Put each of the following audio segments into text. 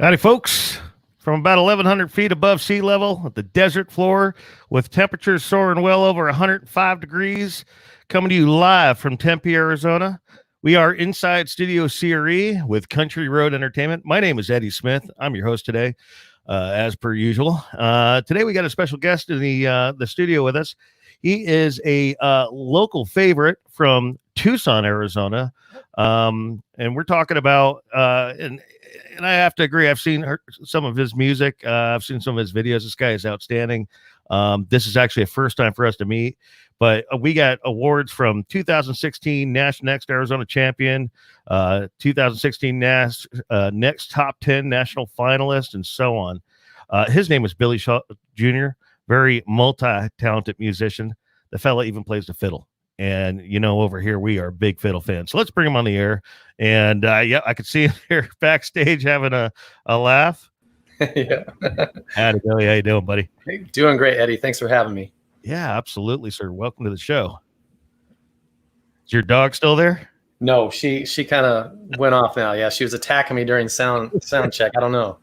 Howdy, folks. From about 1,100 feet above sea level at the desert floor with temperatures soaring well over 105 degrees, coming to you live from Tempe, Arizona. We are inside Studio CRE with Country Road Entertainment. My name is E.Smith. I'm your host today, as per usual. Today we got a special guest in the studio with us. He is a local favorite from Tucson, Arizona. And we're talking about and I have to agree. I've seen some of his music. I've seen some of his videos. This guy is outstanding. This is actually a first time for us to meet, but we got awards from 2016 Next Arizona Champion, 2016 Next Top 10 National Finalist, and so on. His name is Billy Shaw Jr., very multi-talented musician. The fella even plays the fiddle. And, you know, over here, we are big fiddle fans. So let's bring him on the air. And, yeah, I could see him here backstage having a laugh. Yeah. Howdy, Billy. How you doing, buddy? Hey, doing great, Eddie. Thanks for having me. Yeah, absolutely, sir. Welcome to the show. Is your dog still there? No, she kind of went off now. Yeah, she was attacking me during sound check. I don't know.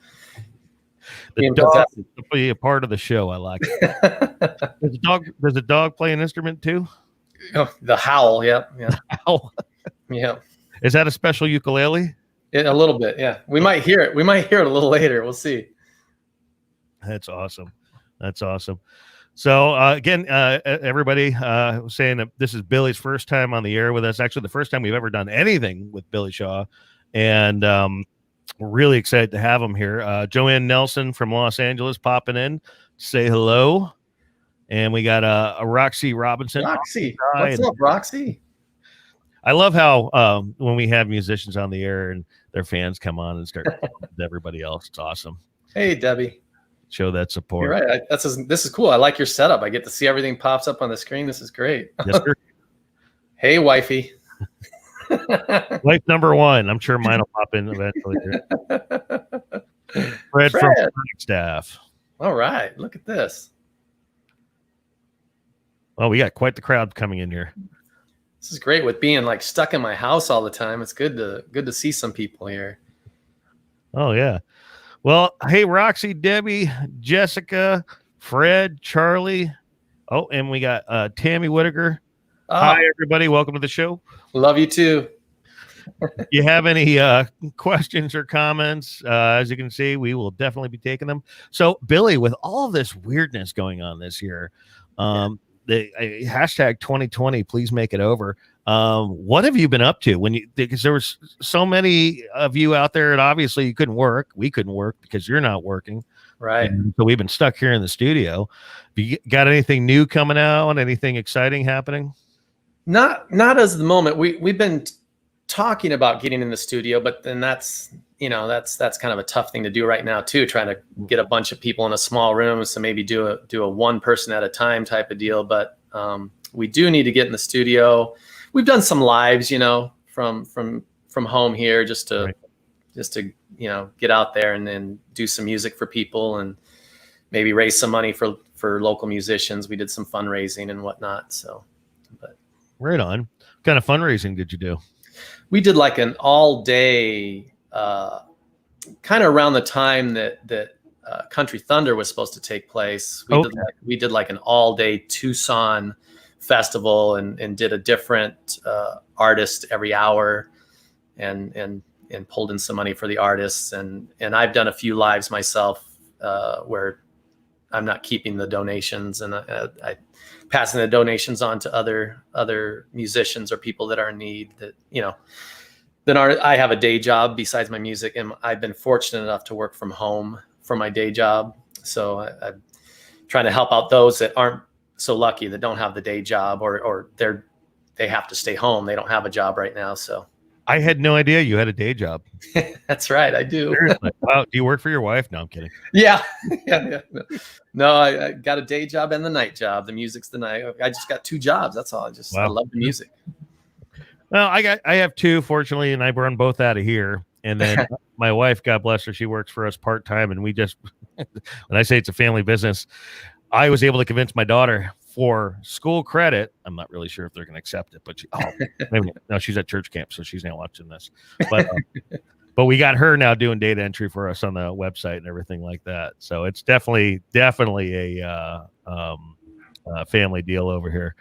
The dog will be a part of the show. I like it. Does the dog play an instrument too? Oh, the howl. Yep. Yeah. Howl. Yeah. Is that a special ukulele? A little bit. Yeah. We might hear it. We might hear it a little later. We'll see. That's awesome. That's awesome. So again, everybody was saying that this is Billy's first time on the air with us. Actually, the first time we've ever done anything with Billy Shaw, and we're really excited to have him here. Joanne Nelson from Los Angeles popping in, say hello. And we got a Roxy Robinson. Roxy, what's up, Roxy? I love how when we have musicians on the air and their fans come on and start with everybody else. It's awesome. Hey, Debbie. Show that support. You're right. This is cool. I like your setup. I get to see everything pops up on the screen. This is great. Yes, sir. Hey, wifey. Wife number one. I'm sure mine will pop in eventually. Fred from staff. All right. Look at this. Oh, we got quite the crowd coming in here. This is great with being like stuck in my house all the time. It's good to see some people here. Oh yeah. Well, hey Roxy, Debbie, Jessica, Fred, Charlie. Oh, and we got Tammy Whitaker. Hi everybody, welcome to the show. Love you too. You have any questions or comments? As you can see, we will definitely be taking them. So, Billy, with all this weirdness going on this year, the hashtag 2020, please make it over. What have you been up to because there was so many of you out there and obviously you couldn't work. We couldn't work because you're not working. Right. And so we've been stuck here in the studio. Have you got anything new coming out? Anything exciting happening? Not as the moment. We've been talking about getting in the studio, but then that's kind of a tough thing to do right now too, trying to get a bunch of people in a small room. So maybe do a one person at a time type of deal. But we do need to get in the studio. We've done some lives, from home here just to get out there and then do some music for people and maybe raise some money for local musicians. We did some fundraising and whatnot. So, but right on. What kind of fundraising did you do? We did like an all day, kind of around the time that Country Thunder was supposed to take place. We did like an all day Tucson festival and did a different artist every hour and pulled in some money for the artists. And I've done a few lives myself where I'm not keeping the donations and I passing the donations on to other musicians or people that are in need that, I have a day job besides my music, and I've been fortunate enough to work from home for my day job. So I'm trying to help out those that aren't so lucky, that don't have the day job or they have to stay home. They don't have a job right now. So I had no idea you had a day job. That's right. I do. Seriously? Wow. Do you work for your wife? No, I'm kidding. Yeah. No, I got a day job and the night job. The music's the night. I just got two jobs. That's all. I love the music. Well, I have two, fortunately, and I run both out of here. And then my wife, God bless her, she works for us part-time. And we just, when I say it's a family business, I was able to convince my daughter for school credit. I'm not really sure if they're going to accept it, but maybe no, she's at church camp, so she's not watching this. But but we got her now doing data entry for us on the website and everything like that. So it's definitely a family deal over here.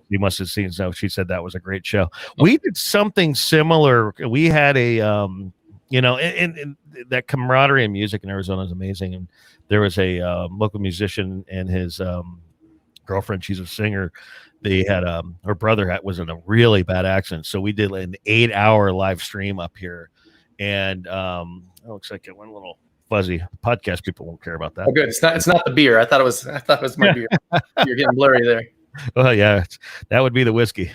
You must have seen. So she said that was a great show. We did something similar. We had a and that camaraderie in music in Arizona is amazing. And there was a local musician and his girlfriend. She's a singer. They had her brother was in a really bad accident, so we did an 8-hour live stream up here, and it looks like it went a little fuzzy. Podcast people won't care about that. Oh, good. It's not the beer. I thought it was my beer. You're getting blurry there. Oh yeah, that would be the whiskey.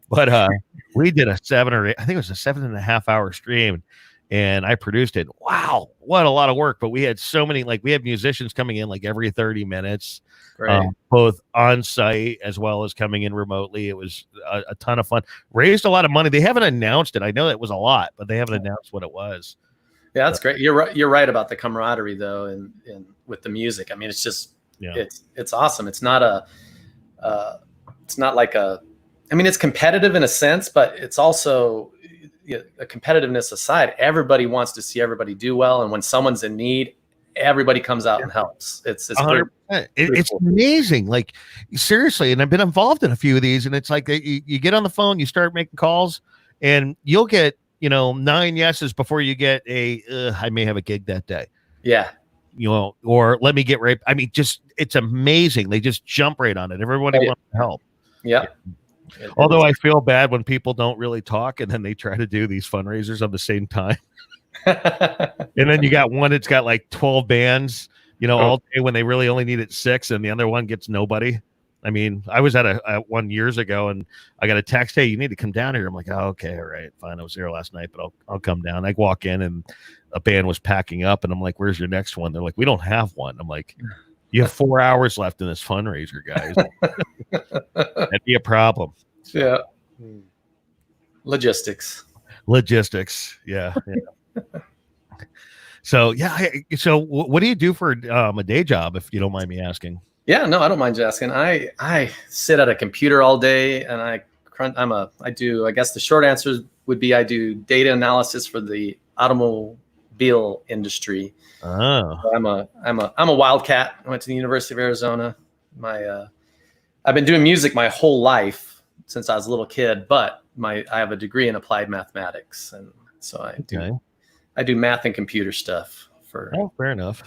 But we did a 7.5-hour stream, and I produced it. Wow, what a lot of work! But we had so many, we had musicians coming in every 30 minutes. Both on site as well as coming in remotely. It was a ton of fun. Raised a lot of money. They haven't announced it. I know it was a lot, but they haven't announced what it was. Yeah, that's great. You're right about the camaraderie though, and with the music. I mean, it's just it's awesome. It's not it's competitive in a sense, but it's also a competitiveness aside. Everybody wants to see everybody do well, and when someone's in need, everybody comes out and helps. It's 100%. It's cool. Amazing. Seriously. And I've been involved in a few of these, and it's you get on the phone, you start making calls, and you'll get, 9 yeses before you get I may have a gig that day. Yeah. Or let me get right. I mean, it's amazing. They just jump right on it. Everybody wants to help. Yeah. Although I feel bad when people don't really talk and then they try to do these fundraisers at the same time. And then you got one that's got 12 bands, all day when they really only needed 6, and the other one gets nobody. I mean, I was at one years ago, and I got a text, "Hey, you need to come down here." I'm like, "Oh, okay, all right, fine. I was there last night, but I'll come down." I walk in, and a band was packing up, and I'm like, "Where's your next one?" They're like, "We don't have one." I'm like, "You have 4 hours left in this fundraiser, guys." That'd be a problem. Yeah. Logistics. Yeah. So what do you do for a day job, if you don't mind me asking? Yeah, no, I don't mind you asking. I sit at a computer all day, and I guess the short answer would be I do data analysis for the automobile industry. Oh. So I'm a wildcat. I went to the University of Arizona. I've been doing music my whole life since I was a little kid, but I have a degree in applied mathematics, and so I do math and computer stuff for. Oh, fair enough.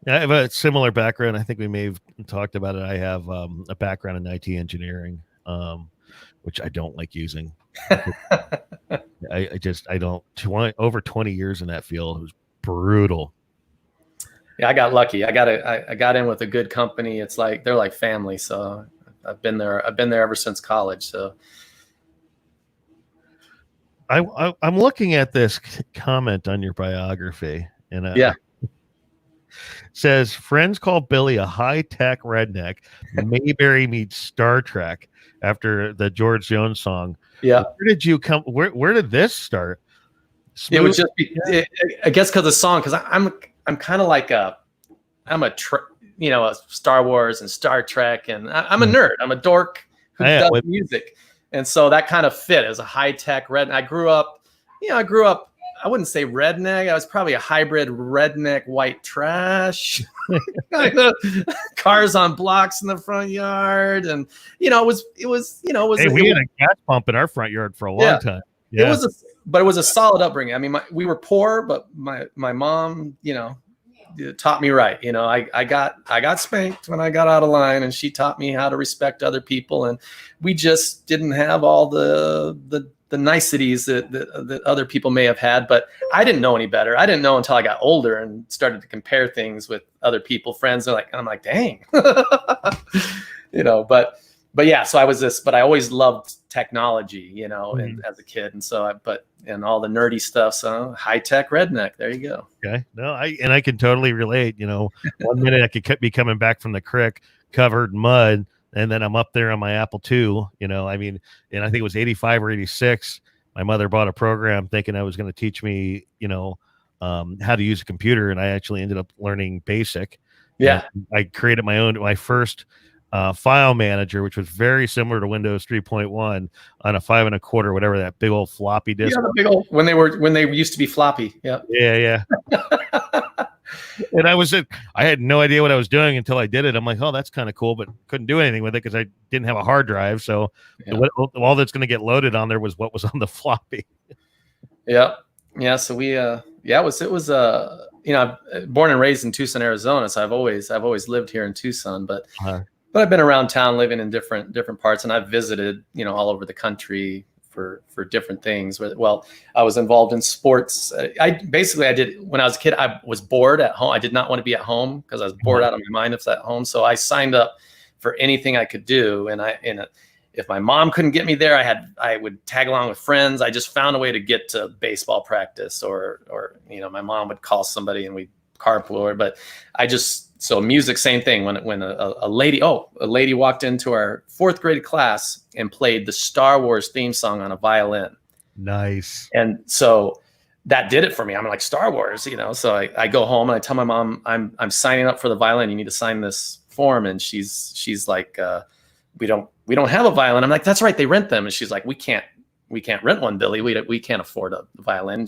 Yeah, I have a similar background. I think we may have talked about it. I have a background in IT engineering, which I don't like using. I don't. Over 20 years in that field, it was brutal. Yeah, I got lucky. I got in with a good company. It's they're like family. So I've been there ever since college. So I'm looking at this comment on your biography, and says friends call Billy a high-tech redneck. Mayberry meets Star Trek after the George Jones song. Yeah. Where did you come? Where did this start? Smooth? It would just be, I guess, because of the song. Because I'm kind of like a Star Wars and Star Trek, and I'm a nerd. I'm a dork who does music, and so that kind of fit as a high-tech redneck. I grew up. I wouldn't say redneck. I was probably a hybrid redneck white trash. Cars on blocks in the front yard, and it was. Hey, we had a gas pump in our front yard for a long time. Yeah. It was a solid upbringing. I mean, we were poor, but my mom, taught me right. I got spanked when I got out of line, and she taught me how to respect other people, and we just didn't have all the niceties that other people may have had, but I didn't know any better. I didn't know until I got older and started to compare things with other people, friends. And I'm like, dang, but yeah, so I was but I always loved technology, and as a kid. And so and all the nerdy stuff. So high tech redneck, there you go. Okay. No, I can totally relate. 1 minute I could be coming back from the creek covered in mud, and then I'm up there on my Apple II, and I think it was 85 or 86. My mother bought a program thinking I was going to teach me, how to use a computer. And I actually ended up learning BASIC. Yeah. And I created my first file manager, which was very similar to Windows 3.1 on a 5 1/4, whatever that big old floppy disk. Yeah, the big old when they used to be floppy. Yeah. Yeah. And I had no idea what I was doing until I did it. I'm like, oh, that's kind of cool, but couldn't do anything with it because I didn't have a hard drive. So all that's going to get loaded on there was what was on the floppy. Yeah. So we, it was born and raised in Tucson, Arizona. So I've always lived here in Tucson, but I've been around town living in different parts, and I've visited, all over the country for different things. Well, I was involved in sports. I did when I was a kid. I was bored at home. I did not want to be at home because I was bored out of my mind if I was at home. So I signed up for anything I could do. And if my mom couldn't get me there, I would tag along with friends. I just found a way to get to baseball practice, or my mom would call somebody and we'd carpool. But so music, same thing. When a lady walked into our 4th grade class and played the Star Wars theme song on a violin. Nice. And so that did it for me. I'm like, Star Wars, So I go home and I tell my mom, I'm signing up for the violin. You need to sign this form. And she's like, we don't have a violin. I'm like, that's right, they rent them. And she's like, we can't rent one, Billy. We can't afford a violin.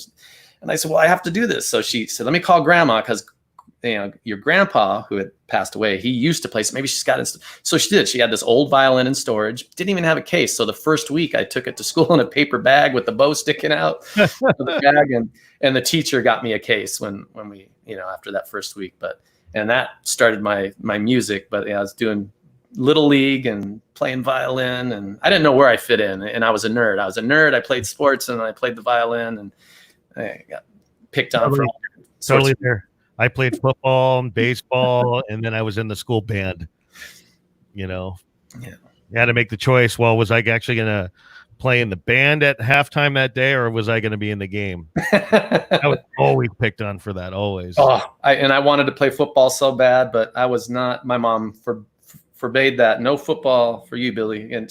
And I said, well, I have to do this. So she said, let me call grandma, because your grandpa, who had passed away, he used to play. So maybe she's got it. So she did. She had this old violin in storage. Didn't even have a case. So the first week I took it to school in a paper bag with the bow sticking out of the bag, and the teacher got me a case when we after that first week. And that started my music. But I was doing Little League and playing violin, and I didn't know where I fit in. And I was a nerd. I played sports and I played the violin, and I got picked on for all totally there. I played football and baseball, and then I was in the school band. You had to make the choice. Well, was I actually going to play in the band at halftime that day, or was I going to be in the game? I was always picked on for that, always. I wanted to play football so bad, but I was not. My mom forbade that. No football for you, Billy. And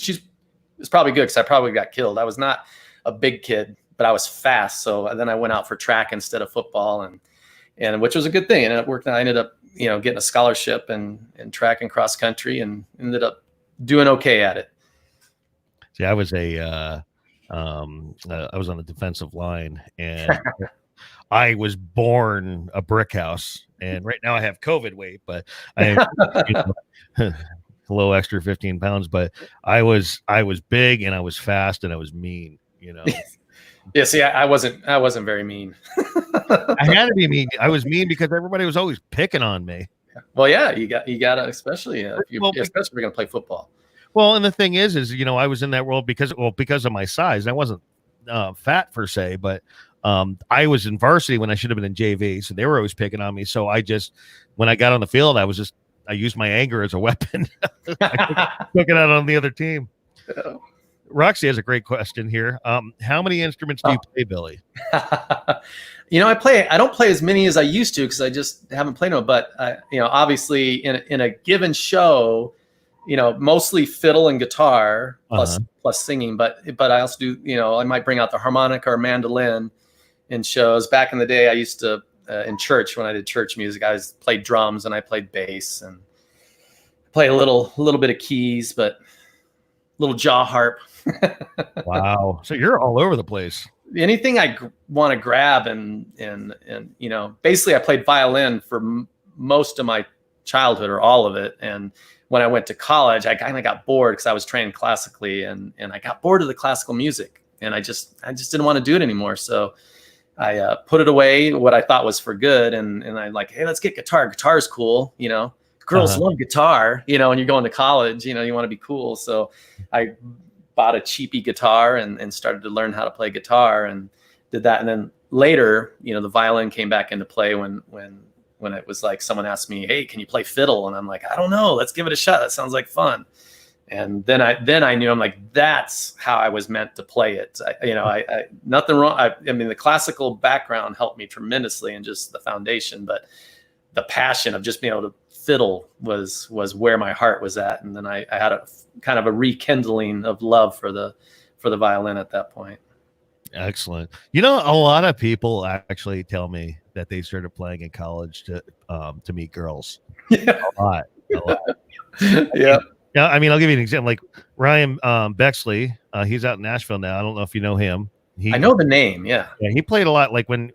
it's probably good because I probably got killed. I was not a big kid, but I was fast. So then I went out for track instead of football, and which was a good thing. And it worked. I ended up, getting a scholarship in track and cross country, and ended up doing okay at it. See, I was I was on the defensive line, and I was born a brick house. And right now I have COVID weight, but I a little extra 15 pounds, but I was big, and I was fast, and I was mean, Yeah, see, I wasn't very mean. I had to be mean. I was mean because everybody was always picking on me. Well, yeah, you got to, especially if you're going to play football. Well, and the thing is I was in that world because of my size. I wasn't fat per se, but I was in varsity when I should have been in JV, so they were always picking on me. So when I got on the field, I used my anger as a weapon. I took it out on the other team. Roxy has a great question here. How many instruments do you play, Billy? I don't play as many as I used to because I just haven't played them. But obviously in a given show, mostly fiddle and guitar plus singing. But I also do, I might bring out the harmonica or mandolin in shows. Back in the day, I used to in church, when I did church music, I played drums and I played bass and played a little bit of keys, but little jaw harp. Wow. So you're all over the place. Anything I want to grab, and basically I played violin for most of my childhood, or all of it. And when I went to college, I kind of got bored because I was trained classically, and I got bored of the classical music, and I just didn't want to do it anymore. So I put it away, what I thought was for good. And I like, hey, let's get guitar. Guitar's cool. Girls love guitar, and you're going to college, you want to be cool. So I bought a cheapy guitar and started to learn how to play guitar, and did that. And then later, the violin came back into play when it was like someone asked me, hey, can you play fiddle? And I'm like, I don't know. Let's give it a shot. That sounds like fun. And then I knew, I'm like, that's how I was meant to play it. I nothing wrong. I mean, the classical background helped me tremendously, and just the foundation, but the passion of just being able to fiddle was where my heart was at. And then I had a kind of a rekindling of love for the violin at that point. Excellent. A lot of people actually tell me that they started playing in college to meet girls. Yeah. A lot. Yeah. Yeah, I mean, I'll give you an example. Like Ryan Bexley, he's out in Nashville now. I don't know if you know him. I know the name. Yeah. Yeah, he played a lot. Like when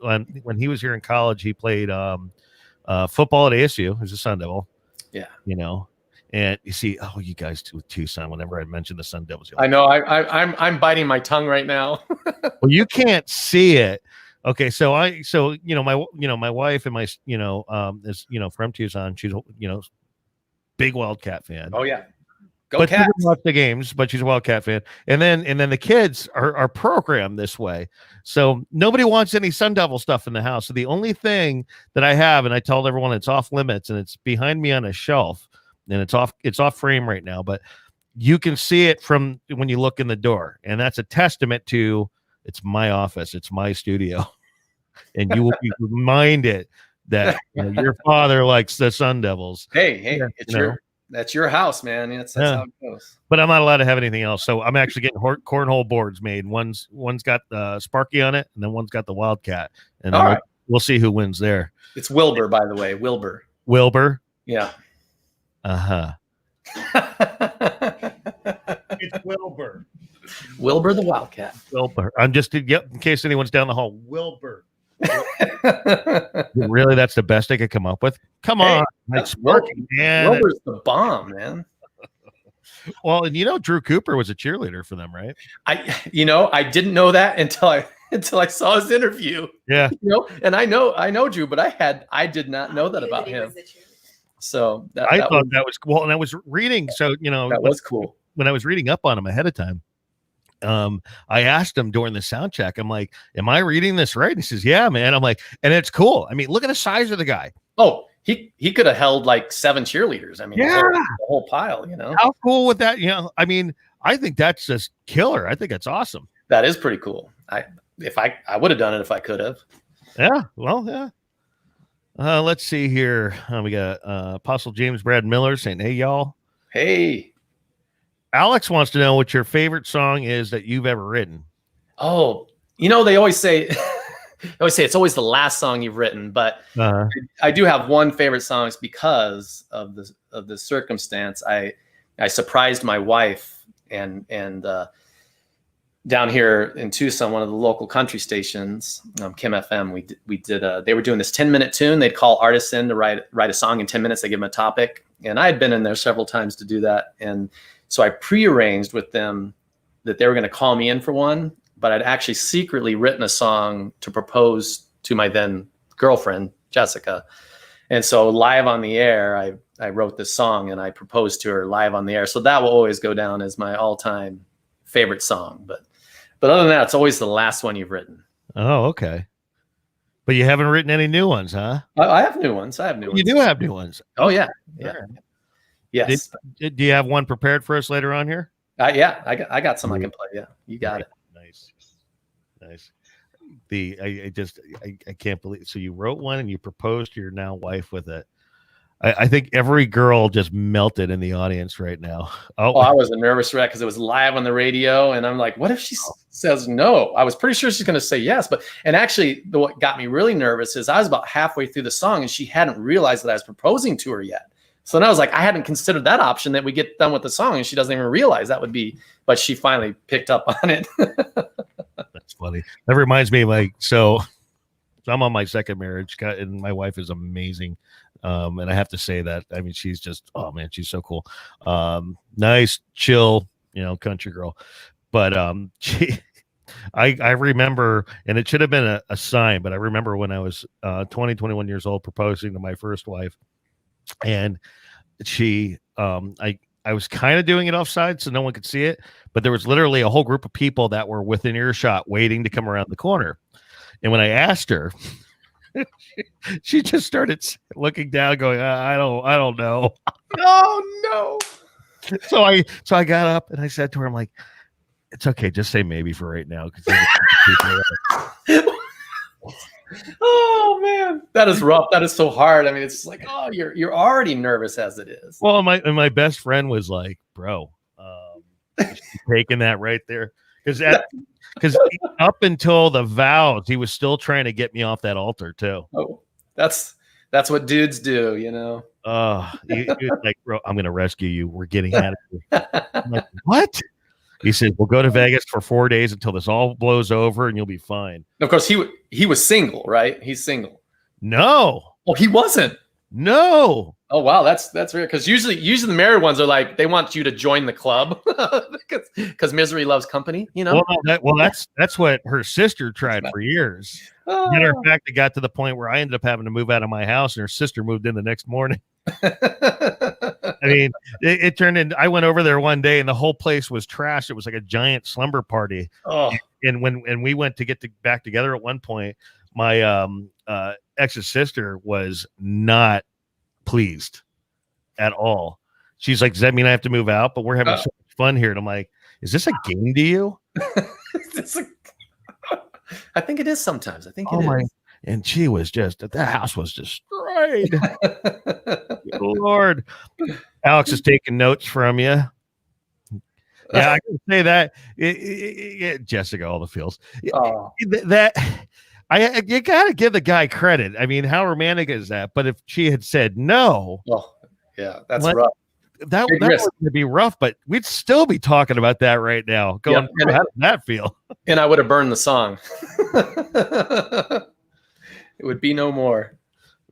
he was here in college, he played football at ASU. He's a Sun Devil. Yeah. You know, and you see, oh, you guys with Tucson. Whenever I mention the Sun Devils, I know. I'm biting my tongue right now. well, you can't see it. Okay, so my wife and my is from Tucson. She's big Wildcat fan. Oh yeah. Go But she Cats. doesn't watch the games, but she's a Wildcat fan. And then the kids are programmed this way. So nobody wants any Sun Devil stuff in the house. So the only thing that I have, and I told everyone it's off limits, and it's behind me on a shelf, and it's off frame right now, but you can see it from when you look in the door. And that's a testament to it's my office, it's my studio. And you will be reminded that your father likes the Sun Devils. Hey, that's your house, man. That's how it goes. But I'm not allowed to have anything else. So I'm actually getting cornhole boards made. One's got Sparky on it, and then one's got the Wildcat. And then we'll see who wins there. It's Wilbur, by the way. Wilbur. Yeah. Uh-huh. It's Wilbur. Wilbur the Wildcat. Wilbur. I'm just in case anyone's down the hall. Wilbur. Really, that's the best I could come up with. Come on, that's working, man. Wilbur's the bomb, man. Well, and Drew Cooper was a cheerleader for them, right? I didn't know that until I saw his interview. Yeah. And I know Drew, but I did not know that about him. So I thought that was cool, and I was reading. So that was cool when I was reading up on him ahead of time. I asked him during the sound check, I'm like, am I reading this right? And he says, yeah, man. I'm like, and it's cool. I mean, look at the size of the guy. Oh, he could have held like 7 cheerleaders. I mean, the whole pile, How cool with that? I mean, I think that's just killer. I think it's awesome. That is pretty cool. I would have done it if I could have. Yeah. Well, yeah. Let's see here. We got Apostle James Brad Miller saying, hey, y'all. Hey. Alex wants to know what your favorite song is that you've ever written. Oh, they always say it's always the last song you've written, but I do have one favorite song. It's because of the circumstance. I surprised my wife and down here in Tucson, one of the local country stations, Kim FM. We did they were doing this 10-minute tune. They'd call artists in to write a song in 10 minutes. They give them a topic, and I had been in there several times to do that, and so I prearranged with them that they were going to call me in for one, but I'd actually secretly written a song to propose to my then girlfriend, Jessica. And so live on the air, I wrote this song and I proposed to her live on the air. So that will always go down as my all-time favorite song. But other than that, it's always the last one you've written. Oh, okay. But you haven't written any new ones, huh? I have new ones. You do have new ones. Oh, yeah. Yeah. Yes. Do you have one prepared for us later on here? Yeah, I got some I can play. Yeah, you got it. Nice. I can't believe. So you wrote one and you proposed to your now wife with it. I think every girl just melted in the audience right now. Oh, I was a nervous wreck because it was live on the radio, and I'm like, what if she says no? I was pretty sure she's going to say yes, and actually, what got me really nervous is I was about halfway through the song and she hadn't realized that I was proposing to her yet. So then I was like, I hadn't considered that option, that we get done with the song and she doesn't even realize that would be, but she finally picked up on it. That's funny. That reminds me of so I'm on my second marriage and my wife is amazing. And I have to say that, I mean, she's just, oh man, she's so cool. Nice, chill, country girl. But I remember, and it should have been a sign, but I remember when I was 21 years old, proposing to my first wife. And she, I was kind of doing it offside so no one could see it, but there was literally a whole group of people that were within earshot waiting to come around the corner. And when I asked her, she just started looking down going, I don't know. Oh no. So I got up and I said to her, I'm like, it's okay. Just say maybe for right now. Oh man, that is rough. That is so hard. I mean, it's like, oh, you're already nervous as it is. Well, my best friend was like, bro, taking that right there. Because up until the vows, he was still trying to get me off that altar too. Oh, that's what dudes do, He was like, bro, I'm going to rescue you. We're getting out of here. I'm like, what? He said, we'll go to Vegas for 4 days until this all blows over and you'll be fine. Of course, he was single, right? He's single. No. Oh, he wasn't. No. Oh, wow. That's weird. Because usually the married ones are like, they want you to join the club because misery loves company, you know? That's what her sister tried for years. Matter of fact, it got to the point where I ended up having to move out of my house and her sister moved in the next morning. I mean, it turned into, I went over there one day and the whole place was trash. It was like a giant slumber party. Oh. And when we went to get back together at one point, my ex's sister was not pleased at all. She's like, does that mean I have to move out? But we're having so much fun here. And I'm like, is this a game to you? I think it is sometimes. I think it is. And she was just, the house was destroyed. Lord. Alex is taking notes from you. Yeah, I can say that. Jessica, all the feels. You got to give the guy credit. I mean, how romantic is that? But if she had said no, yeah, that's rough. That would be rough, but we'd still be talking about that right now. Going, how does that feel? And I would have burned the song. It would be no more.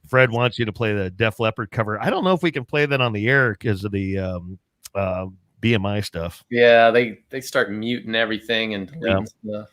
Fred wants you to play the Def Leppard cover. I don't know if we can play that on the air because of the BMI stuff. Yeah, they start muting everything and deleting stuff.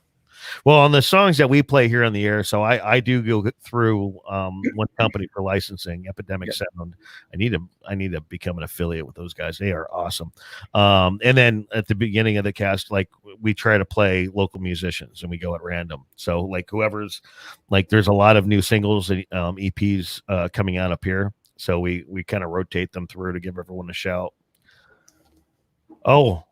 Well, on the songs that we play here on the air, so I do go through one company for licensing, Epidemic Sound. I need to become an affiliate with those guys. They are awesome. And then at the beginning of the cast, like we try to play local musicians and we go at random. So like whoever's like, there's a lot of new singles and EPs coming out up here. So we kind of rotate them through to give everyone a shout. Oh,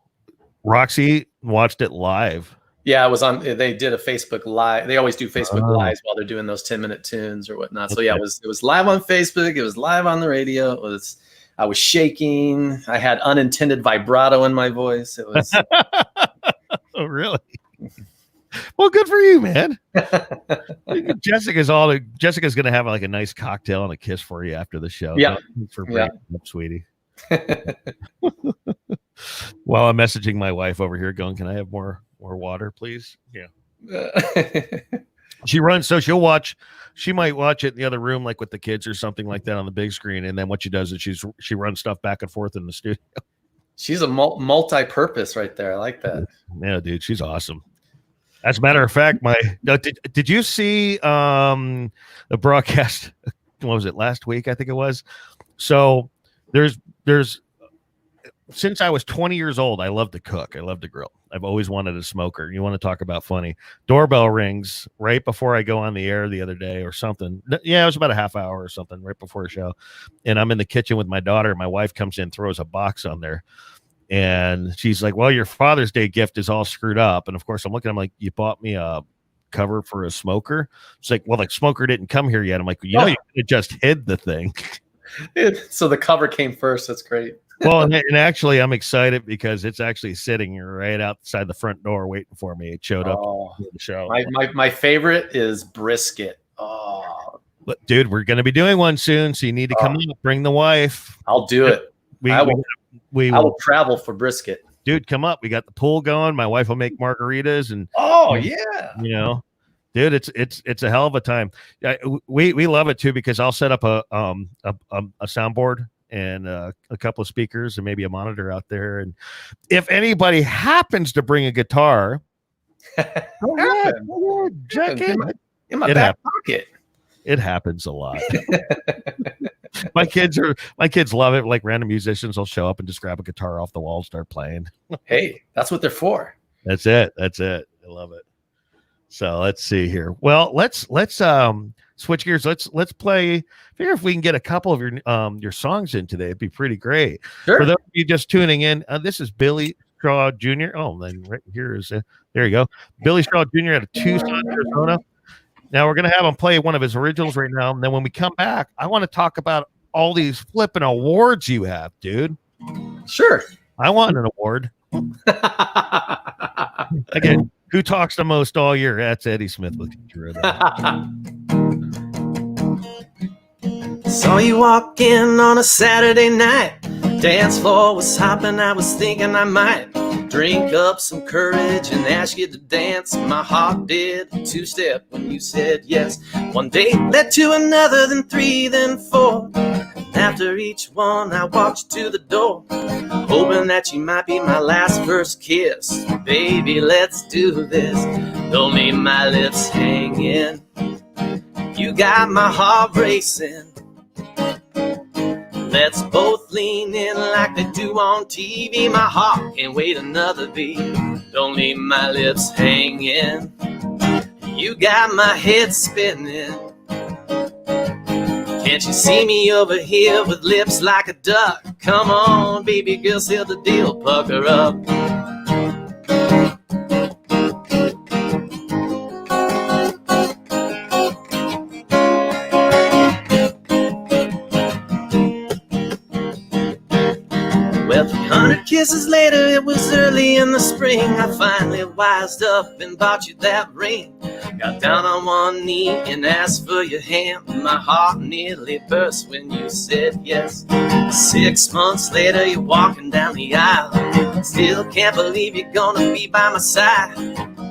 Roxy watched it live. Yeah, it was on. They did a Facebook Live. They always do Facebook Lives while they're doing those 10-minute tunes or whatnot. So yeah, it was live on Facebook. It was live on the radio. I was shaking. I had unintended vibrato in my voice. It was. Oh, really? Well, good for you, man. Jessica's going to have like a nice cocktail and a kiss for you after the show. Yeah, for bringing up, sweetie. While I'm messaging my wife over here, going, "Can I have more water, please?" Yeah. She runs, so she might watch it in the other room, like with the kids or something like that on the big screen. And then what she does is she runs stuff back and forth in the studio. She's a multi-purpose right there. I like that. Yeah, dude, she's awesome. As a matter of fact, did you see the broadcast? What was it, last week? I think it was. So there's since I was 20 years old, I love to cook. I love to grill. I've always wanted a smoker. You want to talk about funny? Doorbell rings right before I go on the air the other day or something. Yeah, it was about a half hour or something right before the show. And I'm in the kitchen with my daughter. My wife comes in, throws a box on there. And she's like, "Well, your Father's Day gift is all screwed up." And of course, I'm looking, I'm like, "You bought me a cover for a smoker?" She's like, "Well, the smoker didn't come here yet." I'm like, you just hid the thing. So the cover came first. That's great. Well, and actually, I'm excited because it's actually sitting right outside the front door waiting for me. It showed up in the show. My favorite is brisket. Oh, but dude, we're going to be doing one soon, so you need to come in, bring the wife. I'll do it. I will travel for brisket. Dude, come up. We got the pool going. My wife will make margaritas, and dude, it's a hell of a time. We love it too because I'll set up a soundboard and a couple of speakers and maybe a monitor out there. And if anybody happens to bring a guitar, check in my back pocket. It happens a lot. My kids love it. Like random musicians will show up and just grab a guitar off the wall and start playing. Hey, that's what they're for. That's it. I love it. So let's see here. Well, let's switch gears. Let's play. Figure if we can get a couple of your songs in today, it'd be pretty great. Sure. For those of you just tuning in, this is Billy Straw Jr. Oh, then right here is there you go. Billy Straw Jr. out of Tucson, Arizona. Now we're gonna have him play one of his originals right now. And then when we come back, I want to talk about all these flipping awards you have, dude. Sure. I want an award. Again, who talks the most all year? That's E.Smith with you. Saw you walk in on a Saturday night. Dance floor was hopping, I was thinking I might drink up some courage and ask you to dance. My heart did a two-step when you said yes. One date led to another, then three, then four. And after each one, I walked you to the door, hoping that you might be my last first kiss. Baby, let's do this. Don't leave my lips hanging. You got my heart racing. Let's both lean in like they do on TV. My heart can't wait another beat. Don't leave my lips hanging. You got my head spinning. Can't you see me over here with lips like a duck? Come on, baby girl, seal the deal, pucker up. Well, 300 kisses later, it was early in the spring. I finally wised up and bought you that ring. Got down on one knee and asked for your hand. My heart nearly burst when you said yes. 6 months later, you're walking down the aisle. Still can't believe you're gonna be by my side.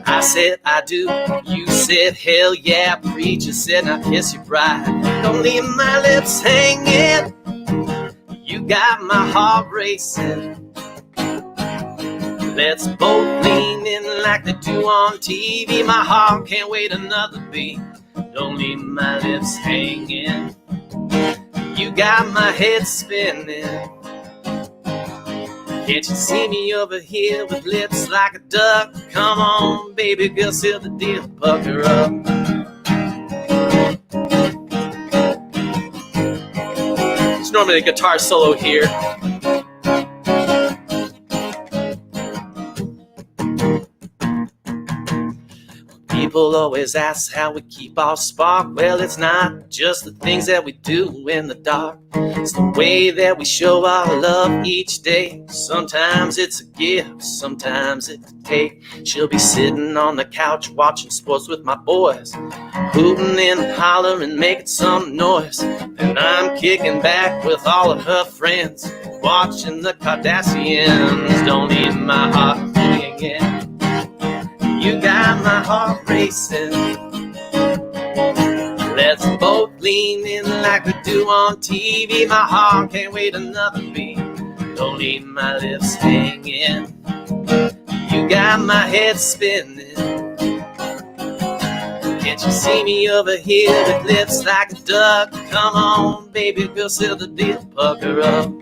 I said I do, you said hell yeah. Preacher said now kiss your bride. Don't leave my lips hanging. You got my heart racing. Let's both lean in like they do on TV. My heart can't wait another beat. Don't leave my lips hanging. You got my head spinning. Can't you see me over here with lips like a duck? Come on, baby girl, seal the deal, pucker up. It's normally a guitar solo here. People always ask how we keep our spark. Well, it's not just the things that we do in the dark. It's the way that we show our love each day. Sometimes it's a gift, sometimes it's a take. She'll be sitting on the couch watching sports with my boys, hooting and hollering, making some noise. And I'm kicking back with all of her friends, watching the Kardashians. Don't leave my heart hanging. You got my heart racing. Let's both lean in like we do on TV. My heart can't wait another beat. Don't leave my lips hanging. You got my head spinning. Can't you see me over here with lips like a duck? Come on, baby girl, seal the deal, pucker up.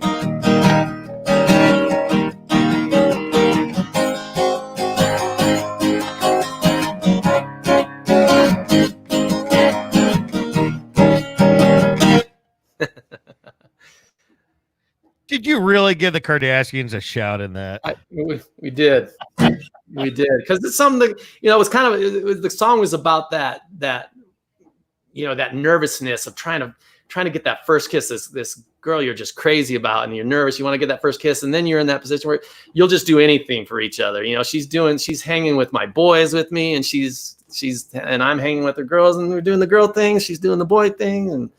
Did you really give the Kardashians a shout in that? We did. We did. Because it's something, you know, it was kind of, the song was about that, you know, that nervousness of trying to get that first kiss, this girl you're just crazy about, and you're nervous, you want to get that first kiss, and then you're in that position where you'll just do anything for each other. You know, she's hanging with my boys with me, and and I'm hanging with her girls, and we're doing the girl thing, she's doing the boy thing, and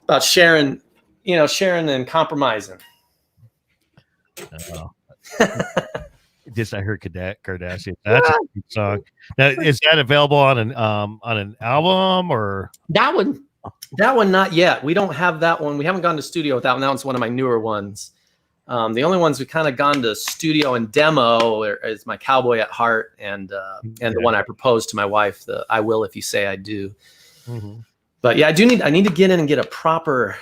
about sharing and compromising. Just I heard Kardashian. That's a good song. Now, is that available on an album or that one? That one, not yet. We don't have that one. We haven't gone to studio with that one. That one's one of my newer ones. The only ones we've kind of gone to studio and demo is my Cowboy at Heart and the one I proposed to my wife, the I Will If You Say I Do. Mm-hmm. But yeah, I need to get in and get a proper,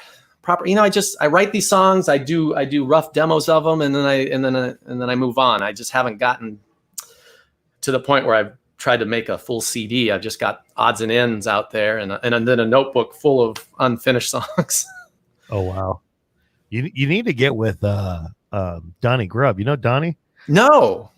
you know, I write these songs, I do rough demos of them, and then I move on. I just haven't gotten to the point where I've tried to make a full CD. I've just got odds and ends out there, and then a notebook full of unfinished songs. Oh wow. You need to get with Donnie Grubb. You know Donnie? No.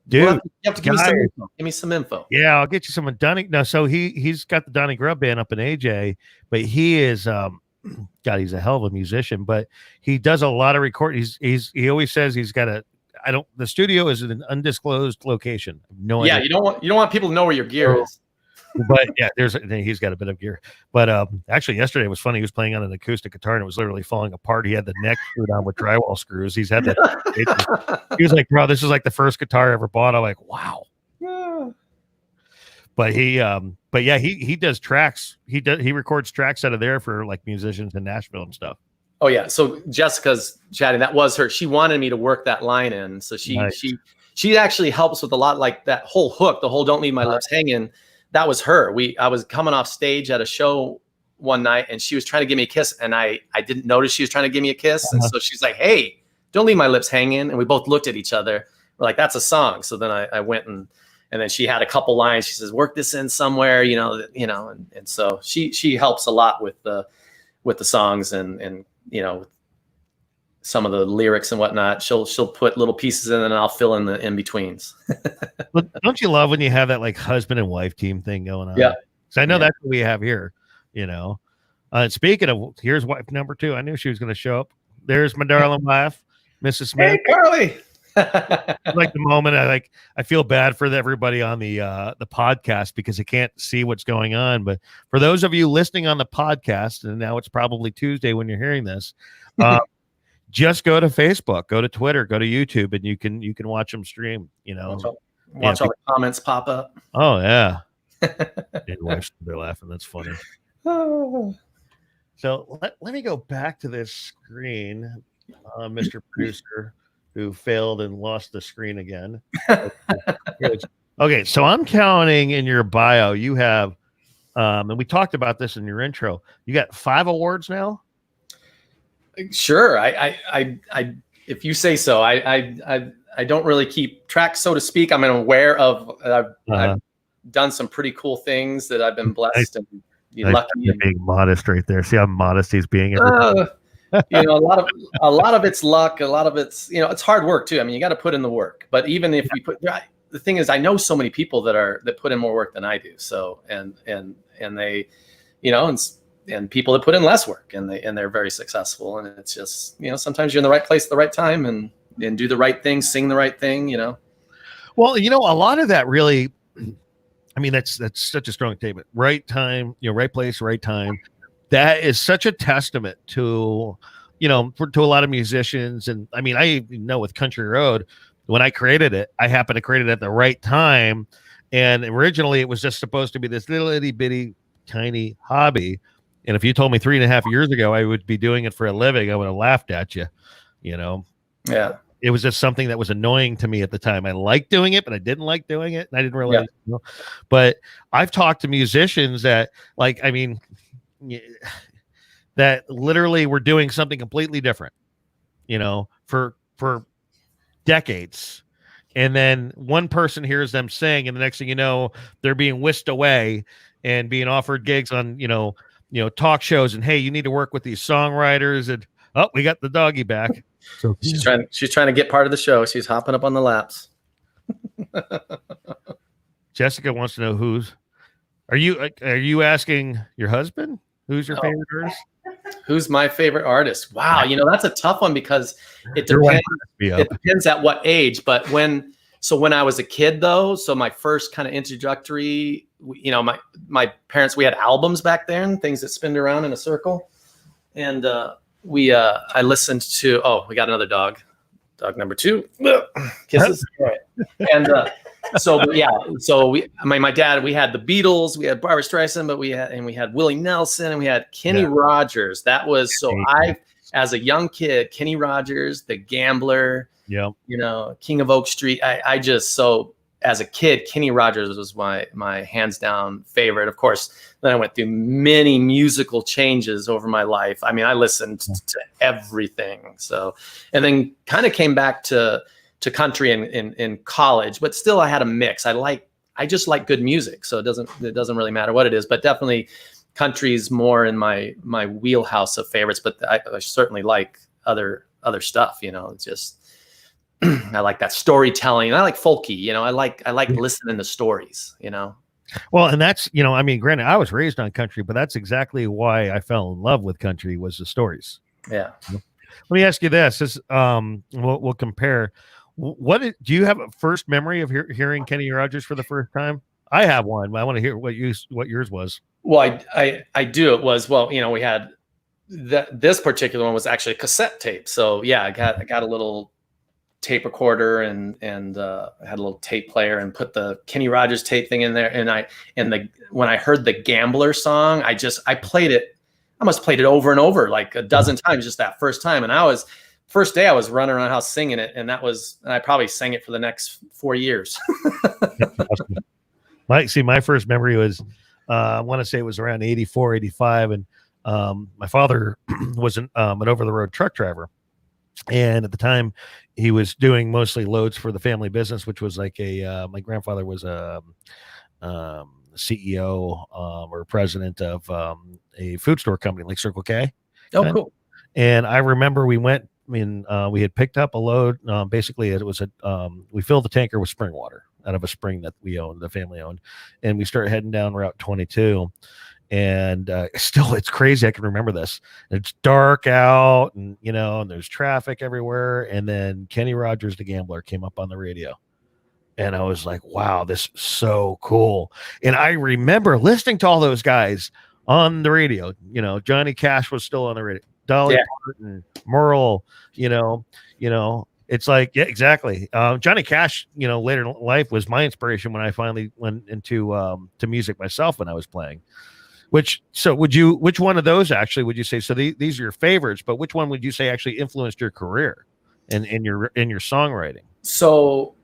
Dude, you have to give me some info. Yeah, I'll get you some of Donnie. No, so he's got the Donnie Grubb band up in AJ, but he is God, he's a hell of a musician, but he does a lot of recording. He always says he's got the studio is in an undisclosed location. No idea. You don't want people to know where your gear is. But yeah, he's got a bit of gear. But actually, yesterday was funny. He was playing on an acoustic guitar and it was literally falling apart. He had the neck screwed on with drywall screws. He's had that. He was like, "Bro, this is like the first guitar I ever bought." I'm like, "Wow." Yeah. But he does tracks. He records tracks out of there for like musicians in Nashville and stuff. Oh yeah. So Jessica's chatting. That was her. She wanted me to work that line in. So she actually helps with a lot, like that whole hook, the whole "Don't Leave My Lips Hanging." That was her. I was coming off stage at a show one night and she was trying to give me a kiss and I didn't notice she was trying to give me a kiss. And so she's like, "Hey, don't leave my lips hanging." And we both looked at each other. We're like, "That's a song." So then I went and then she had a couple lines. She says, "Work this in somewhere," and so she helps a lot with the songs and some of the lyrics and whatnot. She'll put little pieces in and I'll fill in the in-betweens. But don't you love when you have that like husband and wife team thing going on? Yeah. So I know that's what we have here, Speaking of, here's wife number 2. I knew she was going to show up. There's my darling wife, Mrs. Smith. Hey, Carly. Like the moment I feel bad for everybody on the podcast because they can't see what's going on. But for those of you listening on the podcast, and now it's probably Tuesday when you're hearing this, just go to Facebook, go to Twitter, go to YouTube, and you can watch them stream. Watch all the comments pop up. Oh yeah, they're laughing. That's funny. So let me go back to this screen, Mr. Producer, who failed and lost the screen again. Okay, so I'm counting in your bio. You have, and we talked about this in your intro. You got 5 awards now. Sure. I if you say so. I don't really keep track, so to speak. I'm aware of. I've done some pretty cool things that I've been blessed and lucky. You're being modest right there. See how modest he's being. A lot of it's luck. A lot of it's it's hard work too. I mean, you got to put in the work. But even if we put, the thing is, I know so many people that put in more work than I do. So and they, and people that put in less work and they're very successful. And it's just sometimes you're in the right place at the right time and do the right thing, sing the right thing. Well, a lot of that really. I mean, that's such a strong statement. Right time, right place, right time. That is such a testament to, to a lot of musicians. And I mean, I know with Country Road, when I created it, I happened to create it at the right time. And originally it was just supposed to be this little itty bitty tiny hobby. And if you told me 3.5 years ago I would be doing it for a living, I would have laughed at you, Yeah. It was just something that was annoying to me at the time. I liked doing it, but I didn't like doing it. And I didn't realize, But I've talked to musicians that that literally were doing something completely different, for decades. And then one person hears them sing, and the next thing you know, they're being whisked away and being offered gigs on, talk shows. And hey, you need to work with these songwriters. And we got the doggy back. So she's trying to get part of the show. She's hopping up on the laps. Jessica wants to know are you asking your husband who's your favorite artist? Who's my favorite artist? Wow, that's a tough one because it depends. It depends at what age. But when I was a kid, though, so my first kind of introductory, my parents, we had albums back then, things that spinned around in a circle, and I listened to. Oh, we got another dog. Dog number 2. Kisses. All right. And my dad, we had the Beatles, we had Barbra Streisand, but we had Willie Nelson, and we had Kenny Rogers. That was as a young kid, Kenny Rogers, The Gambler, King of Oak Street. As a kid, Kenny Rogers was my hands down favorite. Of course, then I went through many musical changes over my life. I mean, I listened to everything. So, and then kind of came back to country in college, but still I had a mix. I just like good music. So it doesn't really matter what it is, but definitely country's more in my wheelhouse of favorites, but I certainly like other stuff, it's just, I like that storytelling. I like folky, I like listening to stories, Well, and that's, granted, I was raised on country, but that's exactly why I fell in love with country was the stories. Yeah. Let me ask you this. We'll compare. Do you have a first memory of hearing Kenny Rogers for the first time? I have one. I want to hear what yours was. Well, I do. It was, well, we had this particular one was actually a cassette tape. So yeah, I got a little tape recorder and I had a little tape player and put the Kenny Rogers tape thing in there. And when I heard the Gambler song, I played it. I must have played it over and over like a dozen times just that first time. And first day I was running around the house singing it. And I probably sang it for the next 4 years. My first memory was, I want to say it was around 84, 85. And my father was an over-the-road truck driver. And at the time, he was doing mostly loads for the family business, which was like my grandfather was a CEO or president of a food store company like Circle K. Oh, cool. And I remember we went, we had picked up a load. Basically, it was we filled the tanker with spring water out of a spring that the family owned. And we started heading down Route 22. And still, it's crazy. I can remember this. It's dark out, and and there's traffic everywhere. And then Kenny Rogers, the Gambler, came up on the radio, and I was like, "Wow, this is so cool!" And I remember listening to all those guys on the radio. Johnny Cash was still on the radio. Dolly Parton, Merle. It's like, yeah, exactly. Johnny Cash, later in life was my inspiration when I finally went into to music myself when I was playing. Which one of those actually would you say? So these are your favorites, but which one would you say actually influenced your career and in your songwriting? So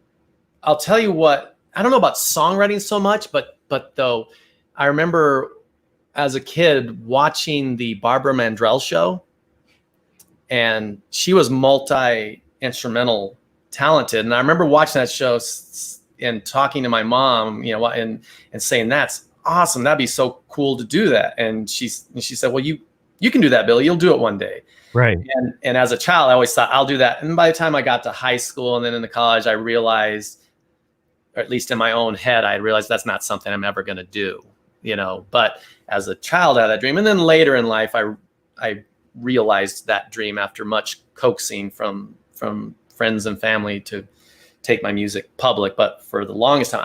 I'll tell you what, I don't know about songwriting so much, but though I remember as a kid watching the Barbara Mandrell show, and she was multi-instrumental talented. And I remember watching that show and talking to my mom, and saying, that's awesome. That'd be so cool to do that. And she said, well, you can do that, Billy. You'll do it one day. Right. And as a child, I always thought I'll do that. And by the time I got to high school and then into college, I realized, or at least in my own head, I realized that's not something I'm ever going to do, but as a child, I had that dream. And then later in life, I realized that dream after much coaxing from friends and family to take my music public. But for the longest time,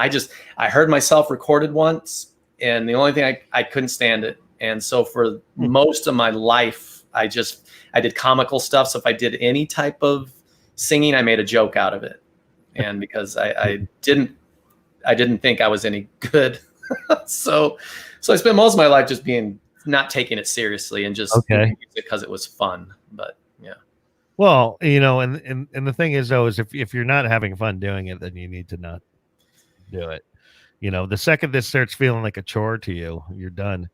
I heard myself recorded once, and the only thing I couldn't stand it. And so for most of my life, I did comical stuff. So if I did any type of singing, I made a joke out of it. And because I didn't think I was any good. So I spent most of my life just not taking it seriously and just doing music because it was fun. But yeah. Well, and the thing is though, is if you're not having fun doing it, then you need to not do it. The second this starts feeling like a chore to you, you're done.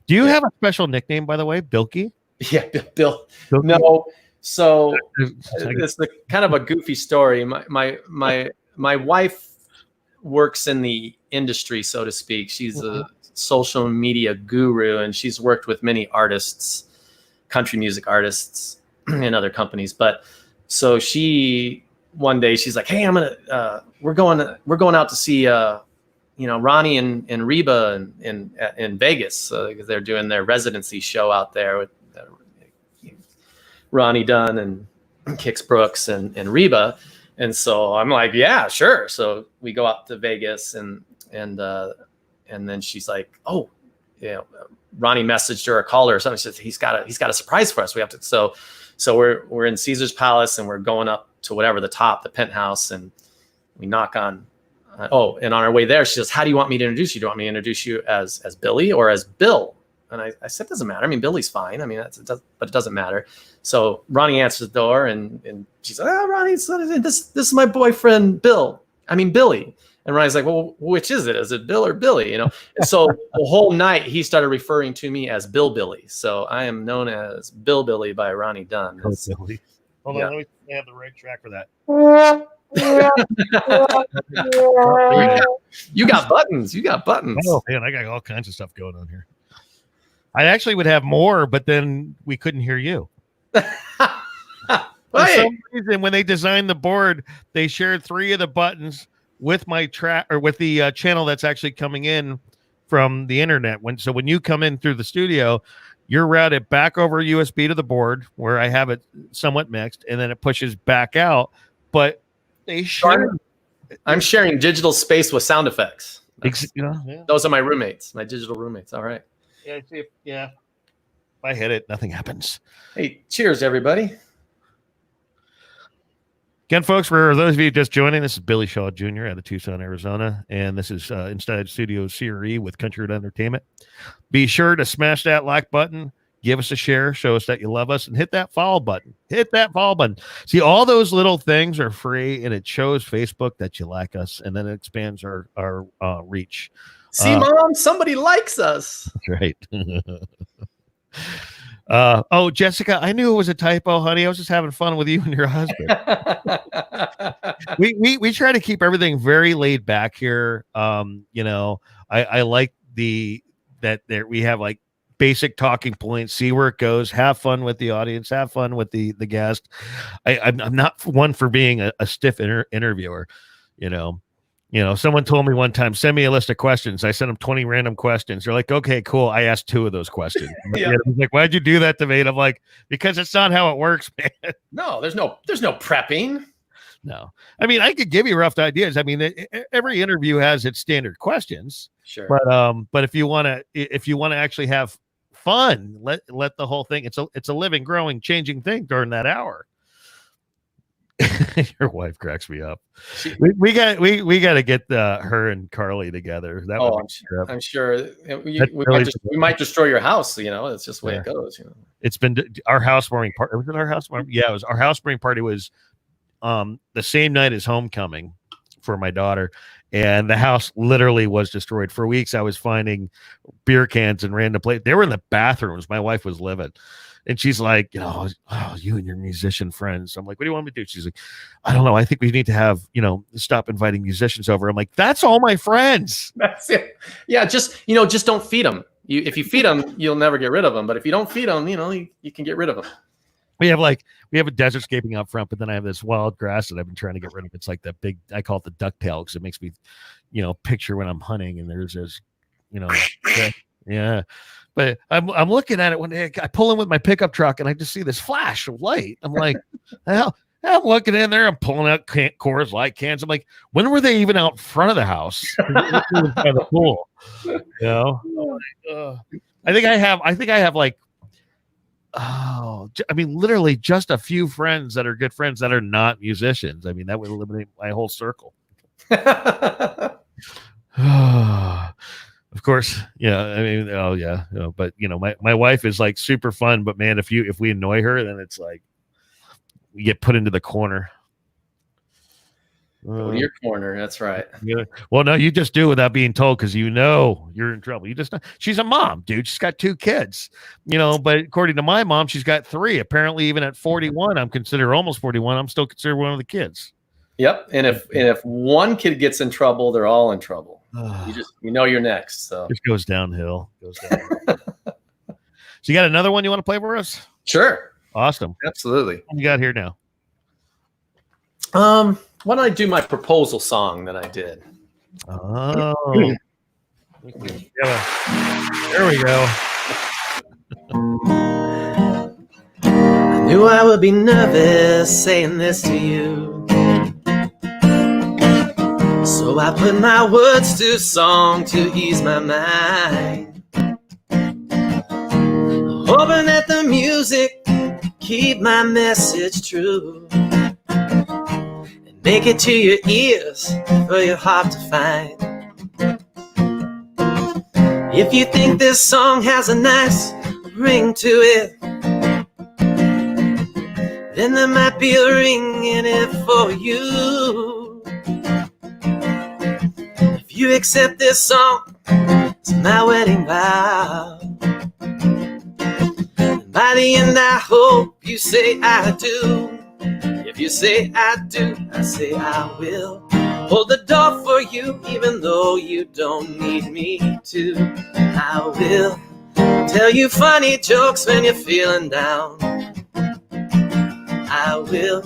Do you have a special nickname, by the way, Bilky? Yeah, Bill. Bilky? No. So it's kind of a goofy story. My wife works in the industry, so to speak. She's a social media guru, and she's worked with many artists, country music artists, and other companies. But so one day she's like, "Hey, we're going out to see Ronnie and Reba in Vegas because they're doing their residency show out there with Ronnie Dunn and Kix Brooks and Reba." And so I'm like, "Yeah, sure." So we go out to Vegas and then she's like, "Oh, Ronnie messaged her or called her or something." She says, he's got a surprise for us. We have to. So we're in Caesar's Palace and we're going up to the penthouse, and we knock on. And on our way there, she says, "How do you want me to introduce you? Do you want me to introduce you as Billy or as Bill?" And I said, "Doesn't matter. I mean, Billy's fine. I mean, but it doesn't matter." So Ronnie answers the door, and she said, "Oh, Ronnie, this is my boyfriend, Billy." And Ronnie's like, "Well, which is it? Is it Bill or Billy?" And so the whole night he started referring to me as Bill Billy. So I am known as Bill Billy by Ronnie Dunn. Hold on, let me have the right track for that. You got buttons. Oh man, I got all kinds of stuff going on here. I actually would have more, but then we couldn't hear you. For some reason, when they designed the board, they shared 3 of the buttons with my track or with the channel that's actually coming in from the internet. When you come in through the studio, you're routed back over USB to the board where I have it somewhat mixed, and then it pushes back out. But they share. I'm sharing digital space with sound effects. Yeah. Those are my roommates, my digital roommates. All right. Yeah. If I hit it, nothing happens. Hey, cheers, everybody. Again, folks, for those of you just joining, this is Billy Shaw Jr. out of Tucson, Arizona, and this is Inside Studio CRE with Country Road Entertainment. Be sure to smash that like button, give us a share, show us that you love us, and hit that follow button. Hit that follow button. See, all those little things are free, and it shows Facebook that you like us, and then it expands our reach. See, Mom, somebody likes us. That's right. Jessica, I knew it was a typo, honey. I was just having fun with you and your husband. we try to keep everything very laid back here. I like that there we have like basic talking points, see where it goes, have fun with the audience, have fun with the guest. I'm not one for being a stiff interviewer. Someone told me one time, send me a list of questions. I sent them 20 random questions. They're like, okay, cool. I asked 2 of those questions. Yeah. Like, why'd you do that to me? And I'm like, because it's not how it works, man. No, there's no prepping. No, I mean, I could give you rough ideas. I mean, every interview has its standard questions. Sure. But if you want to actually have fun, let the whole thing. It's a living, growing, changing thing during that hour. Your wife cracks me up. We got to get her and Carly together. I'm sure we might destroy your house. It's just the way it goes. It's been our housewarming party. Was it our housewarming? Yeah, it was our housewarming party. Was the same night as homecoming for my daughter, and the house literally was destroyed. For weeks, I was finding beer cans and random places. They were in the bathrooms. My wife was living. And she's like, you and your musician friends. I'm like, what do you want me to do? She's like, I don't know. I think we need to have, stop inviting musicians over. I'm like, that's all my friends. That's it. Yeah. Just don't feed them. If you feed them, you'll never get rid of them. But if you don't feed them, you can get rid of them. We have a desertscaping out front, but then I have this wild grass that I've been trying to get rid of. It's like that big, I call it the ducktail because it makes me, picture when I'm hunting and there's this, yeah. But I'm looking at it one day. I pull in with my pickup truck and I just see this flash of light. I'm like, hell, I'm looking in there. I'm pulling out Coors Light cans. I'm like, when were they even out front of the house? By the pool. I think I have like, literally just a few friends that are good friends that are not musicians. I mean, that would eliminate my whole circle. Of course, but my wife is like super fun, but man, if we annoy her, then it's like we get put into the corner. Go to your corner. That's right. Yeah. Well, no, you just do it without being told because you're in trouble. She's a mom, dude. She's got 2 kids, but according to my mom, she's got 3. Apparently, even at 41, I'm considered almost 41. I'm still considered one of the kids. Yep. And if one kid gets in trouble, they're all in trouble. You're next. So just goes downhill. So you got another one you want to play for us? Sure. Awesome. Absolutely. What you got here now? Why don't I do my proposal song that I did? Oh. There we go. I knew I would be nervous saying this to you. So I put my words to song to ease my mind, hoping that the music keep my message true and make it to your ears for your heart to find. If you think this song has a nice ring to it, then there might be a ring in it for you. You accept this song, it's my wedding vow. And by the end I hope you say I do. If you say I do, I say I will. Hold the door for you even though you don't need me to. I will tell you funny jokes when you're feeling down. I will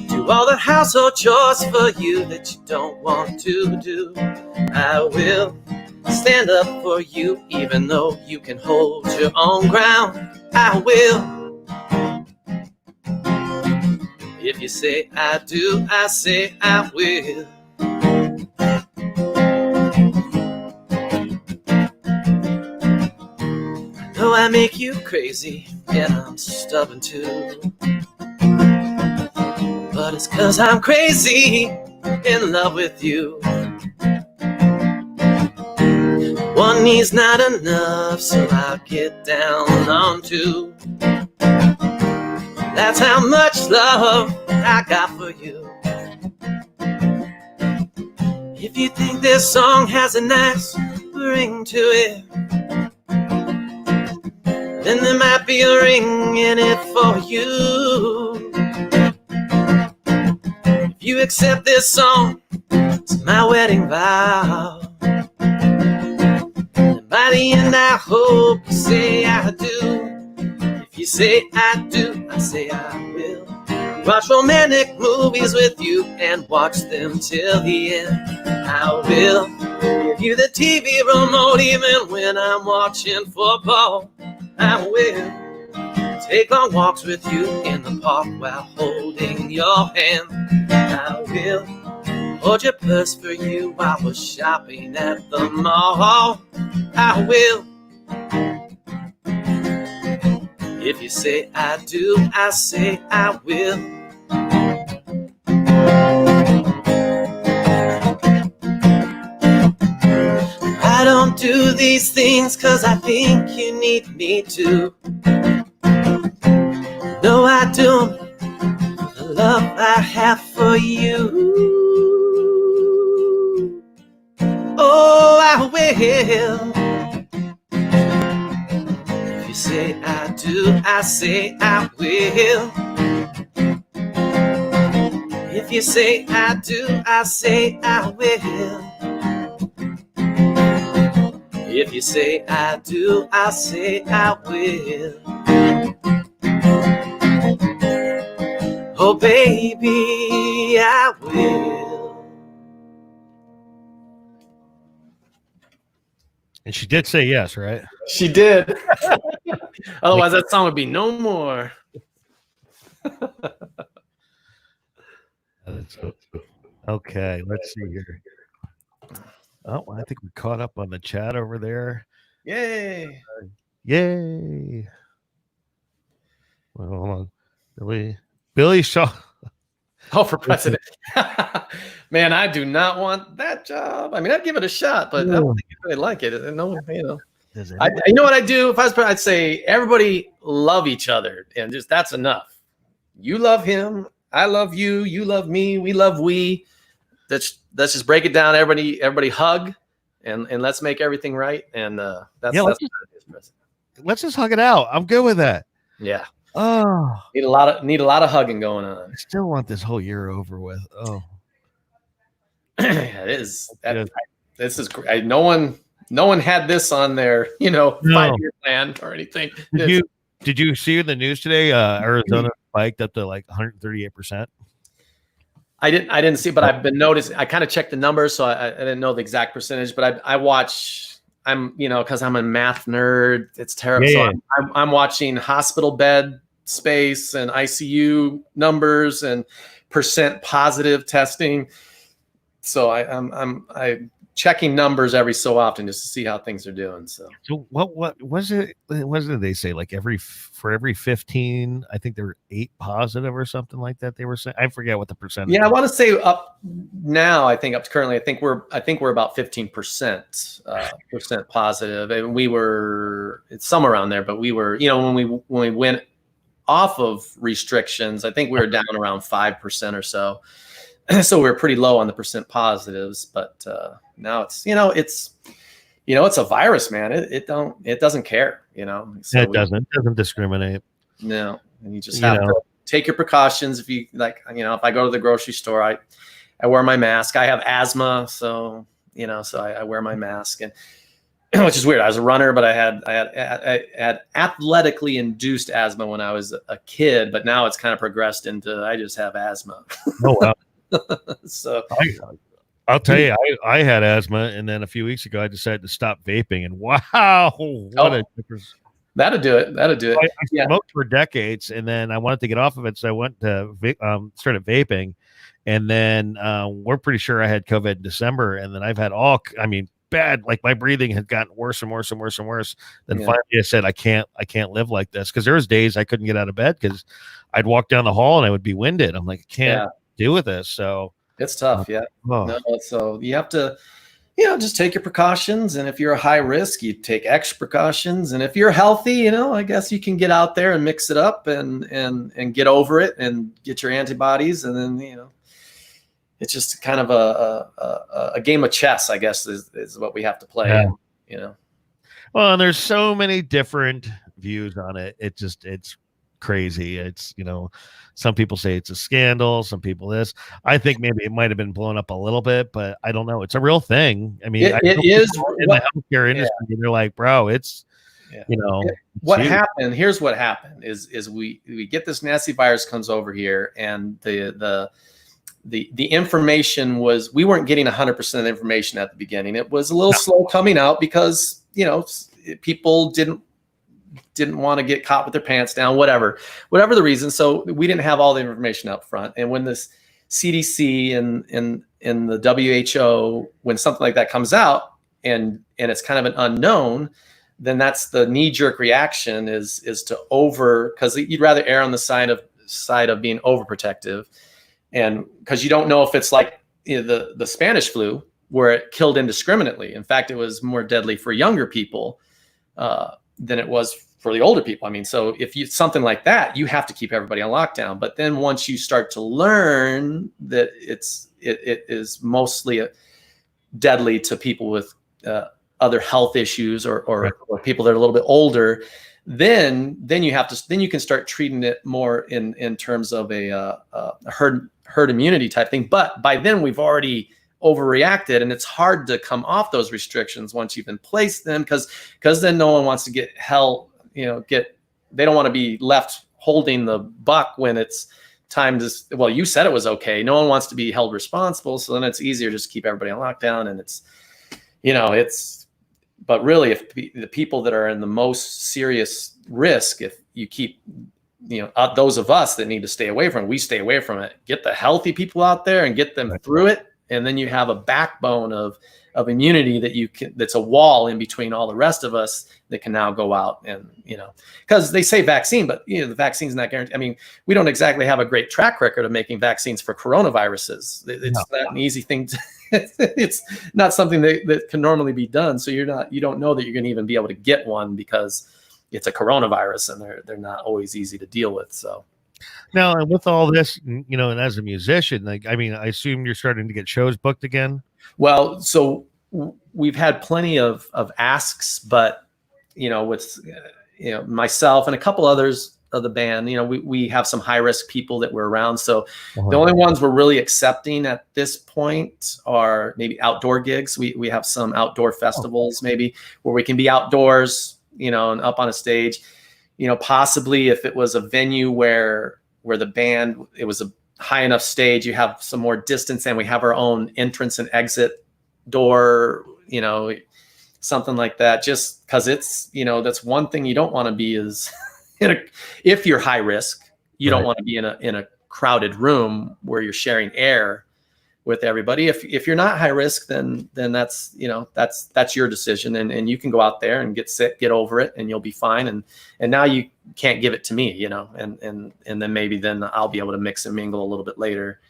do all the household chores for you that you don't want to do. I will stand up for you even though you can hold your own ground. I will. If you say I do, I say I will. know I make you crazy, and I'm stubborn too. But it's 'cause I'm crazy in love with you. One knee's not enough, so I'll get down on two. That's how much love I got for you. If you think this song has a nice ring to it, then there might be a ring in it for you. If you accept this song, it's my wedding vow. And by the end I hope you say I do. If you say I do, I say I will. Watch romantic movies with you and watch them till the end. I will give you the TV remote even when I'm watching football. I will take long walks with you in the park while holding your hand. I will hold your purse for you while we're shopping at the mall. I will. If you say I do, I say I will. I don't do these things 'cause I think you need me to. No, I do 'em for the love I have for you. Oh, I will. If you say I do, I say I will. If you say I do, I say I will. If you say I do, I say I will. Oh, baby, I will. And she did say yes, right? She did. Otherwise, that song would be no more. Okay, let's see here. Oh, I think we caught up on the chat over there. Yay. Yay. Well, hold on. Billy Shaw. Oh, for president. Man, I do not want that job. I mean, I'd give it a shot, but I don't think I'd really like it. No, you know. You know what I'd do if I was president? I'd say everybody love each other, and just that's enough. You love him, I love you, you love me, we love we. Let's just break it down. Everybody hug, and let's make everything right. And that's let's just hug it out. I'm good with that. Yeah. Oh, need a lot of hugging going on. I still want this whole year over with. Oh, it is. This is great. No one had this on their 5-year plan or anything. Did you see in the news today? Arizona spiked up to like 138%. I didn't see, but I've been noticing. I kind of checked the numbers, so I didn't know the exact percentage. But I watch. I'm because I'm a math nerd. It's terrible. Yeah. So I'm watching hospital bed space and ICU numbers and percent positive testing. So I'm checking numbers every so often just to see how things are doing. So what was it? What did they say? Like for every 15, I think there were 8 positive or something like that. They were saying. I forget what the percentage. Yeah, I want to say up now. I think up to currently. I think we're about 15% percent positive, and it's somewhere around there. But we were, when we went off of restrictions, I think we were down around 5% or so. So we were pretty low on the percent positives, but now it's it's a virus, man. It doesn't care, So it doesn't discriminate. No, and you just have to take your precautions. If you if I go to the grocery store, I wear my mask. I have asthma, so I wear my mask, and which is weird. I was a runner, but I had athletically induced asthma when I was a kid, but now it's kind of progressed into I just have asthma. Oh wow. So I'll tell you, I had asthma, and then a few weeks ago I decided to stop vaping, and wow, what a difference! That'll do it. I smoked for decades, and then I wanted to get off of it, so I went to started vaping, and then we're pretty sure I had COVID in December, and then I've had bad. Like my breathing had gotten worse and worse and worse and worse. Then Yeah. finally I said, I can't live like this. Cause there was days I couldn't get out of bed because I'd walk down the hall and I would be winded. I'm like, I can't deal with this. So it's tough. No, so you have to, just take your precautions. And if you're a high risk, you take extra precautions. And if you're healthy, I guess you can get out there and mix it up and get over it and get your antibodies. And then, it's just kind of a game of chess, I guess, is what we have to play. Yeah. Well, and there's so many different views on it. It's crazy. It's, some people say it's a scandal. Some people this. I think maybe it might have been blown up a little bit, but I don't know. It's a real thing. I mean, it is in the healthcare industry. And they're like, bro, it's, what happened. Here's what happened is we get this nasty virus comes over here, and the information we weren't getting 100% of the information at the beginning. It was a little slow coming out because, people didn't want to get caught with their pants down, whatever the reason. So we didn't have all the information up front. And when this CDC and the WHO, when something like that comes out and it's kind of an unknown, then that's the knee-jerk reaction is to because you'd rather err on the side of being overprotective. And because you don't know if it's like the Spanish flu where it killed indiscriminately. In fact, it was more deadly for younger people than it was for the older people. I mean, so if something like that, you have to keep everybody on lockdown. But then once you start to learn that it is mostly deadly to people with other health issues or people that are a little bit older, then you can start treating it more in terms of a herd immunity type thing. But by then we've already overreacted, and it's hard to come off those restrictions once you've been placed them because then no one wants to get held. They don't want to be left holding the buck when it's time to. Well, you said it was okay. No one wants to be held responsible, so then it's easier just to keep everybody on lockdown, and it's. But really, if the people that are in the most serious risk, if you keep, those of us that need to stay away from it, we stay away from it. Get the healthy people out there and get them through it, and then you have a backbone of immunity that's a wall in between all the rest of us that can now go out and because they say vaccine, but the vaccine's not guaranteed. I mean, we don't exactly have a great track record of making vaccines for coronaviruses. It's not an easy thing to. It's not something that can normally be done. So you don't know that you're going to even be able to get one because it's a coronavirus and they're not always easy to deal with. So now, and with all this, and as a musician, I assume you're starting to get shows booked again. Well, so we've had plenty of asks, but with myself and a couple others of the band, we have some high risk people that we're around. So the only ones we're really accepting at this point are maybe outdoor gigs. We have some outdoor festivals maybe where we can be outdoors, and up on a stage, possibly if it was a venue where the band, it was a high enough stage, you have some more distance and we have our own entrance and exit door, something like that, just because it's, that's one thing you don't want to be is if you're high risk, you don't want to be in a crowded room where you're sharing air with everybody. If you're not high risk, then that's, that's your decision. And you can go out there and get sick, get over it, and you'll be fine. And now you can't give it to me, and then maybe then I'll be able to mix and mingle a little bit later.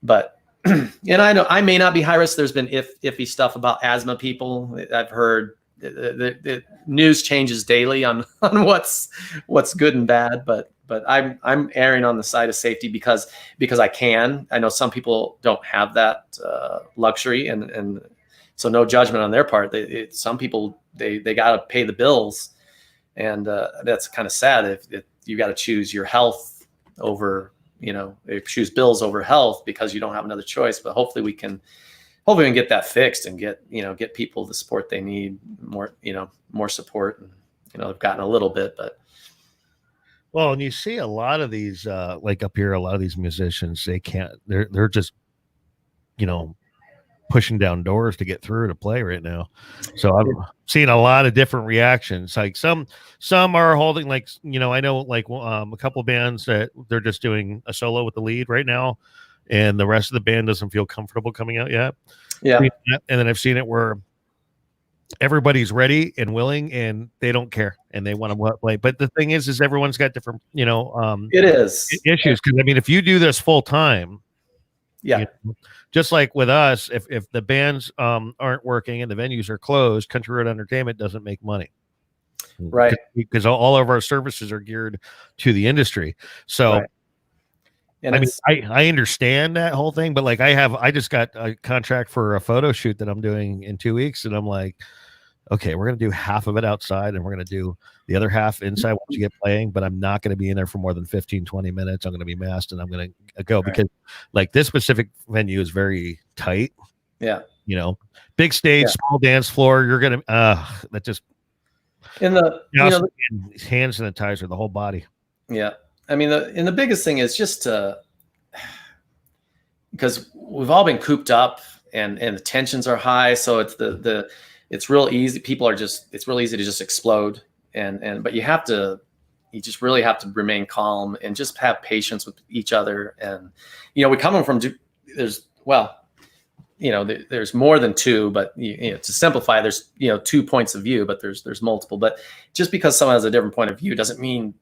But, and I know I may not be high risk. There's been iffy stuff about asthma people. I've heard the news changes daily on what's good and bad, but I'm erring on the side of safety because I can. I know some people don't have that luxury, and so no judgment on their part. Some people they got to pay the bills, and that's kind of sad if you got to choose your health over choose bills over health because you don't have another choice. But hopefully we can get that fixed and get people the support they need, more support. And, they've gotten a little bit, but. Well, and you see a lot of these, like up here, a lot of these musicians, they're just, pushing down doors to get through to play right now. So I'm seeing a lot of different reactions. Like some are holding, like, I know like a couple of bands that they're just doing a solo with the lead right now, and the rest of the band doesn't feel comfortable coming out yet. Yeah. And then I've seen it where everybody's ready and willing, and they don't care, and they want to play. But the thing is everyone's got different, It is. issues. Because I mean, if you do this full time, Yeah. just like with us, if the bands aren't working and the venues are closed, Country Road Entertainment doesn't make money, Right. Because all of our services are geared to the industry. So. Right. And I mean, I understand that whole thing, but like I just got a contract for a photo shoot that I'm doing in 2 weeks, and I'm like, okay, we're gonna do half of it outside and we're gonna do the other half inside once you get playing, but I'm not gonna be in there for more than 15-20 minutes. I'm gonna be masked and I'm gonna go because like this specific venue is very tight. Yeah. Big stage, small dance floor. You're gonna that just in the hand sanitizer, the whole body. Yeah. I mean, the biggest thing is just because we've all been cooped up and the tensions are high. So it's it's real easy. It's real easy to just explode. But you just really have to remain calm and just have patience with each other. And, we come from, there's more than two, but to simplify, there's, 2 points of view, but there's multiple. But just because someone has a different point of view doesn't mean,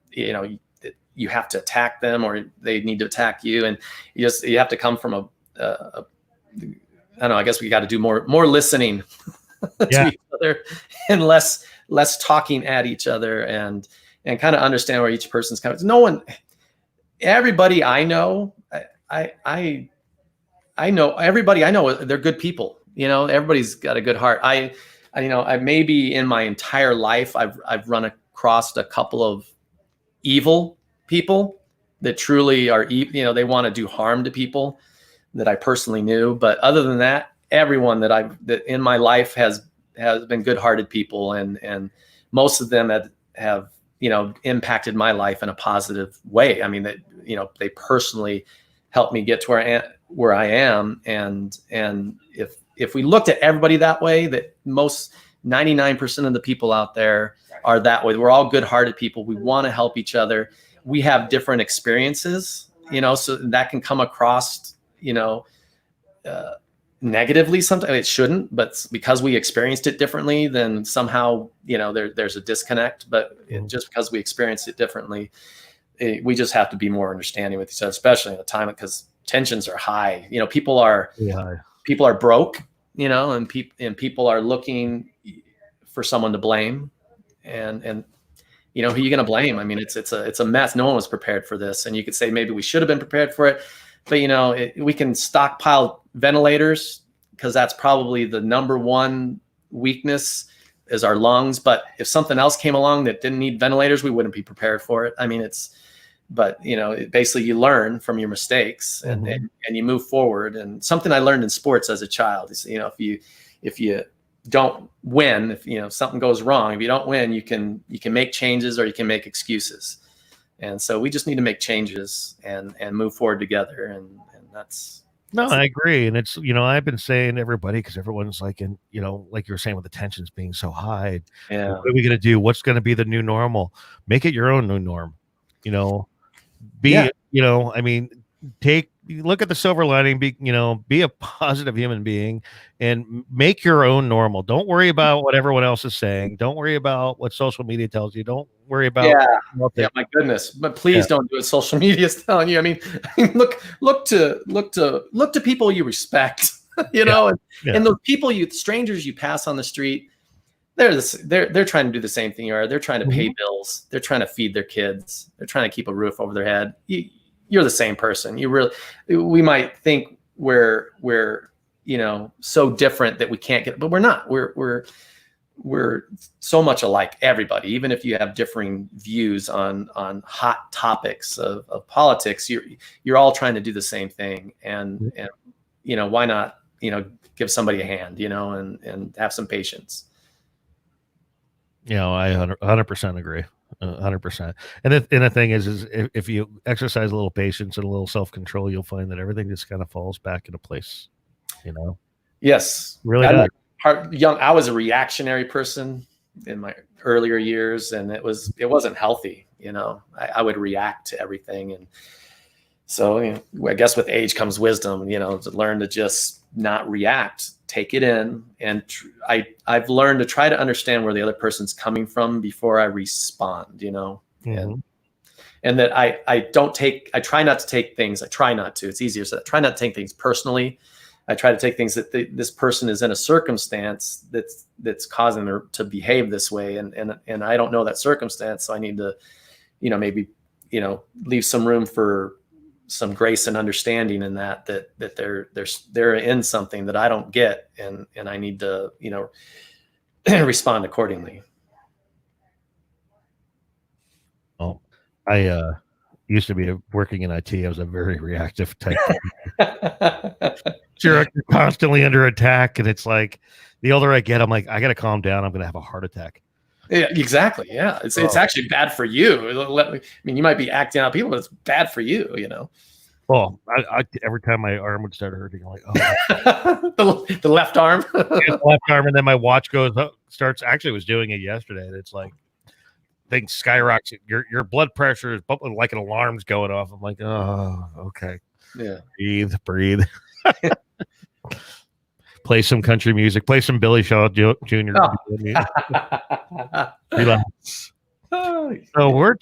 you have to attack them or they need to attack you. And you have to come from I don't know, I guess we got to do more listening to each other and less talking at each other and kind of understand where each person's coming. Everybody I know, I know everybody I know, they're good people. Everybody's got a good heart. I maybe in my entire life, I've run across a couple of evil people that truly are, they want to do harm to people that I personally knew. But other than that, everyone that in my life has been good-hearted people, and most of them have impacted my life in a positive way. I mean, that they personally helped me get to where I am. And if we looked at everybody that way, that most 99% of the people out there are that way. We're all good-hearted people. We want to help each other. We have different experiences, so that can come across, negatively. Sometimes it shouldn't, but because we experienced it differently, then somehow, there's a disconnect. But just because we experienced it differently, we just have to be more understanding with each other, especially at the time, because tensions are high. People are broke, and people are looking for someone to blame, and who are you going to blame? I mean, it's a mess. No one was prepared for this, and you could say maybe we should have been prepared for it, but we can stockpile ventilators because that's probably the number one weakness is our lungs. But if something else came along that didn't need ventilators, we wouldn't be prepared for it. I mean, basically you learn from your mistakes and you move forward. And something I learned in sports as a child is, if you don't win, if something goes wrong, if you don't win, you can make changes or you can make excuses. And so we just need to make changes and move forward together. And I agree. And it's, I've been saying to everybody, because everyone's like, like you were saying with the tensions being so high, what are we going to do? What's going to be the new normal? Make it your own new norm, look at the silver lining, be a positive human being and make your own normal. Don't worry about what everyone else is saying. Don't worry about what social media tells you. Don't worry about my goodness. But please don't do what social media is telling you. I mean, look to people you respect, and those people strangers you pass on the street, they're trying to do the same thing you are. They're trying to pay bills. They're trying to feed their kids. They're trying to keep a roof over their head. You're the same person. We might think we're so different that we can't get, but we're not. We're so much alike, everybody. Even if you have differing views on hot topics of politics, you're all trying to do the same thing. And why not give somebody a hand, and have some patience. I 100% agree. 100%. And the thing is if you exercise a little patience and a little self-control, you'll find that everything just kind of falls back into place. Yes, really does. I was a reactionary person in my earlier years, and it wasn't healthy. I would react to everything, and so I guess with age comes wisdom. To learn to just not react, take it in. And I've learned to try to understand where the other person's coming from before I respond, you know. Mm-hmm. And that I try not to take things, it's easier said, I try not to take things personally. I try to take things that this person is in a circumstance that's causing her to behave this way. And I don't know that circumstance. So I need to, you know, maybe, you know, leave some room for some grace and understanding in that they're in something that I don't get. And I need to, you know, respond accordingly. Oh, I used to be working in IT. I was a very reactive type. You're constantly under attack, and it's like the older I get, I'm like, I got to calm down. I'm going to have a heart attack. Yeah, exactly. Yeah, it's actually bad for you. I mean, you might be acting out people, but it's bad for you. You know. Well, I every time my arm would start hurting, I'm like, oh, the left arm, the left arm, and then my watch goes up, starts. Actually, I was doing it yesterday. And it's like things skyrocket. Your blood pressure is bumping like an alarm's going off. I'm like, oh, okay. Yeah. Breathe. Play some country music. Play some Billy Shaw Jr. Oh. Relax. So we're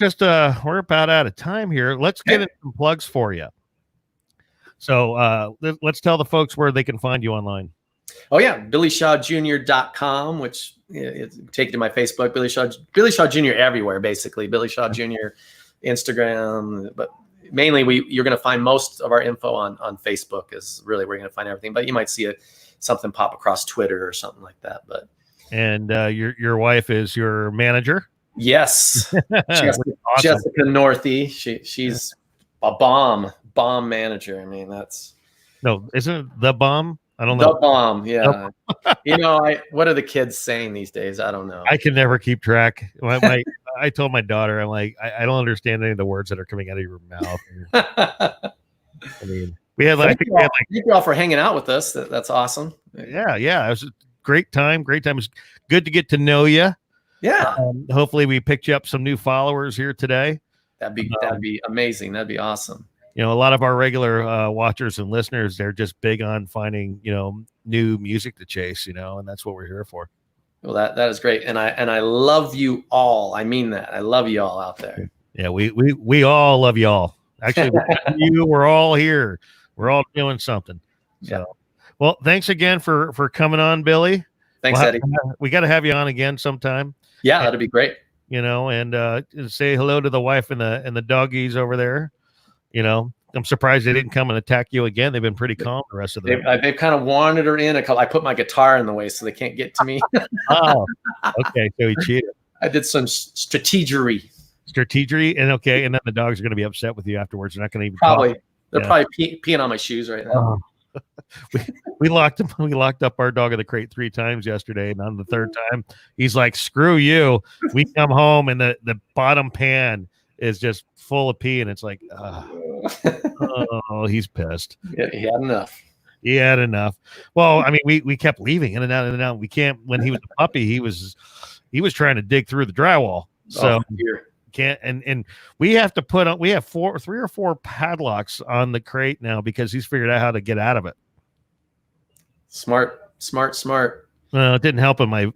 about out of time here. Let's get into some plugs for you. So let's tell the folks where they can find you online. Oh yeah, BillyShawJr.com, which take you to my Facebook, Billy Shaw Jr. everywhere, basically. Billy Shaw Jr. Instagram, but mainly you're going to find most of our info on Facebook is really where you're going to find everything. But you might see something pop across Twitter or something like that. But your wife is your manager. Yes, Jessica Northey. She's a bomb manager. I mean, isn't it the bomb? I don't know. The bomb, yeah. You know, what are the kids saying these days? I don't know. I can never keep track. I told my daughter, I'm like, I don't understand any of the words that are coming out of your mouth. I mean, thank you all for hanging out with us. That's awesome. Yeah. It was a great time. It was good to get to know you. Yeah. Hopefully we picked you up some new followers here today. That'd be amazing. That'd be awesome. You know, a lot of our regular watchers and listeners, they're just big on finding, you know, new music to chase, you know, and that's what we're here for. Well, that is great. And I love you all. I mean that. I love you all out there. Yeah, we all love you all. Actually, we're all here. We're all doing something. So, yeah. Well, thanks again for coming on, Billy. Thanks, Eddie. We got to have you on again sometime. Yeah, that'd be great. You know, and say hello to the wife and the doggies over there. You know, I'm surprised they didn't come and attack you again. They've been pretty calm the rest of the day. They've kind of wandered her in. I put my guitar in the way so they can't get to me. Oh, okay. So he cheated. I did some strategery, and okay. And then the dogs are going to be upset with you afterwards. They're not going to even probably. They're probably peeing on my shoes right now. We locked up our dog in the crate 3 times yesterday, and on the 3rd time, he's like, "Screw you." We come home and the bottom pan is just full of pee, and it's like, oh, he's pissed. Yeah, he had enough. Well, I mean, we kept leaving in and out. We can't. When he was a puppy, he was trying to dig through the drywall. So can't. And we have to we have 3 or 4 padlocks on the crate now because he's figured out how to get out of it. Smart. It didn't help him. I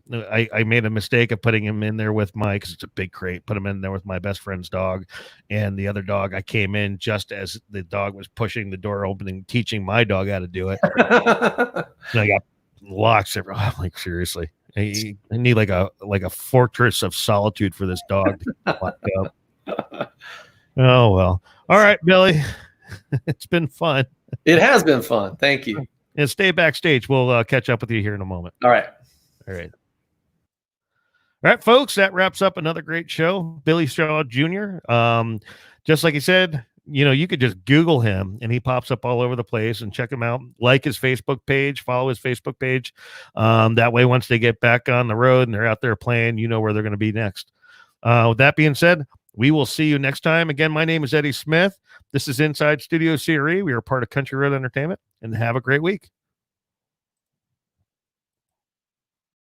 made a mistake of putting him in there with because it's a big crate, put him in there with my best friend's dog and the other dog. I came in just as the dog was pushing the door open, teaching my dog how to do it. And I got locks everywhere. I'm like, seriously, I need like a fortress of solitude for this dog to get locked up. Oh, well. All right, Billy. It's been fun. It has been fun. Thank you. And stay backstage. We'll catch up with you here in a moment. All right. All right, folks. That wraps up another great show. Billy Shaw Jr. Just like he said, you know, you could just Google him and he pops up all over the place, and check him out. Like his Facebook page, follow his Facebook page. That way, once they get back on the road and they're out there playing, you know where they're going to be next. With that being said, we will see you next time. Again, my name is Eddie Smith. This is Inside Studio CRE. We are part of Country Road Entertainment, and have a great week.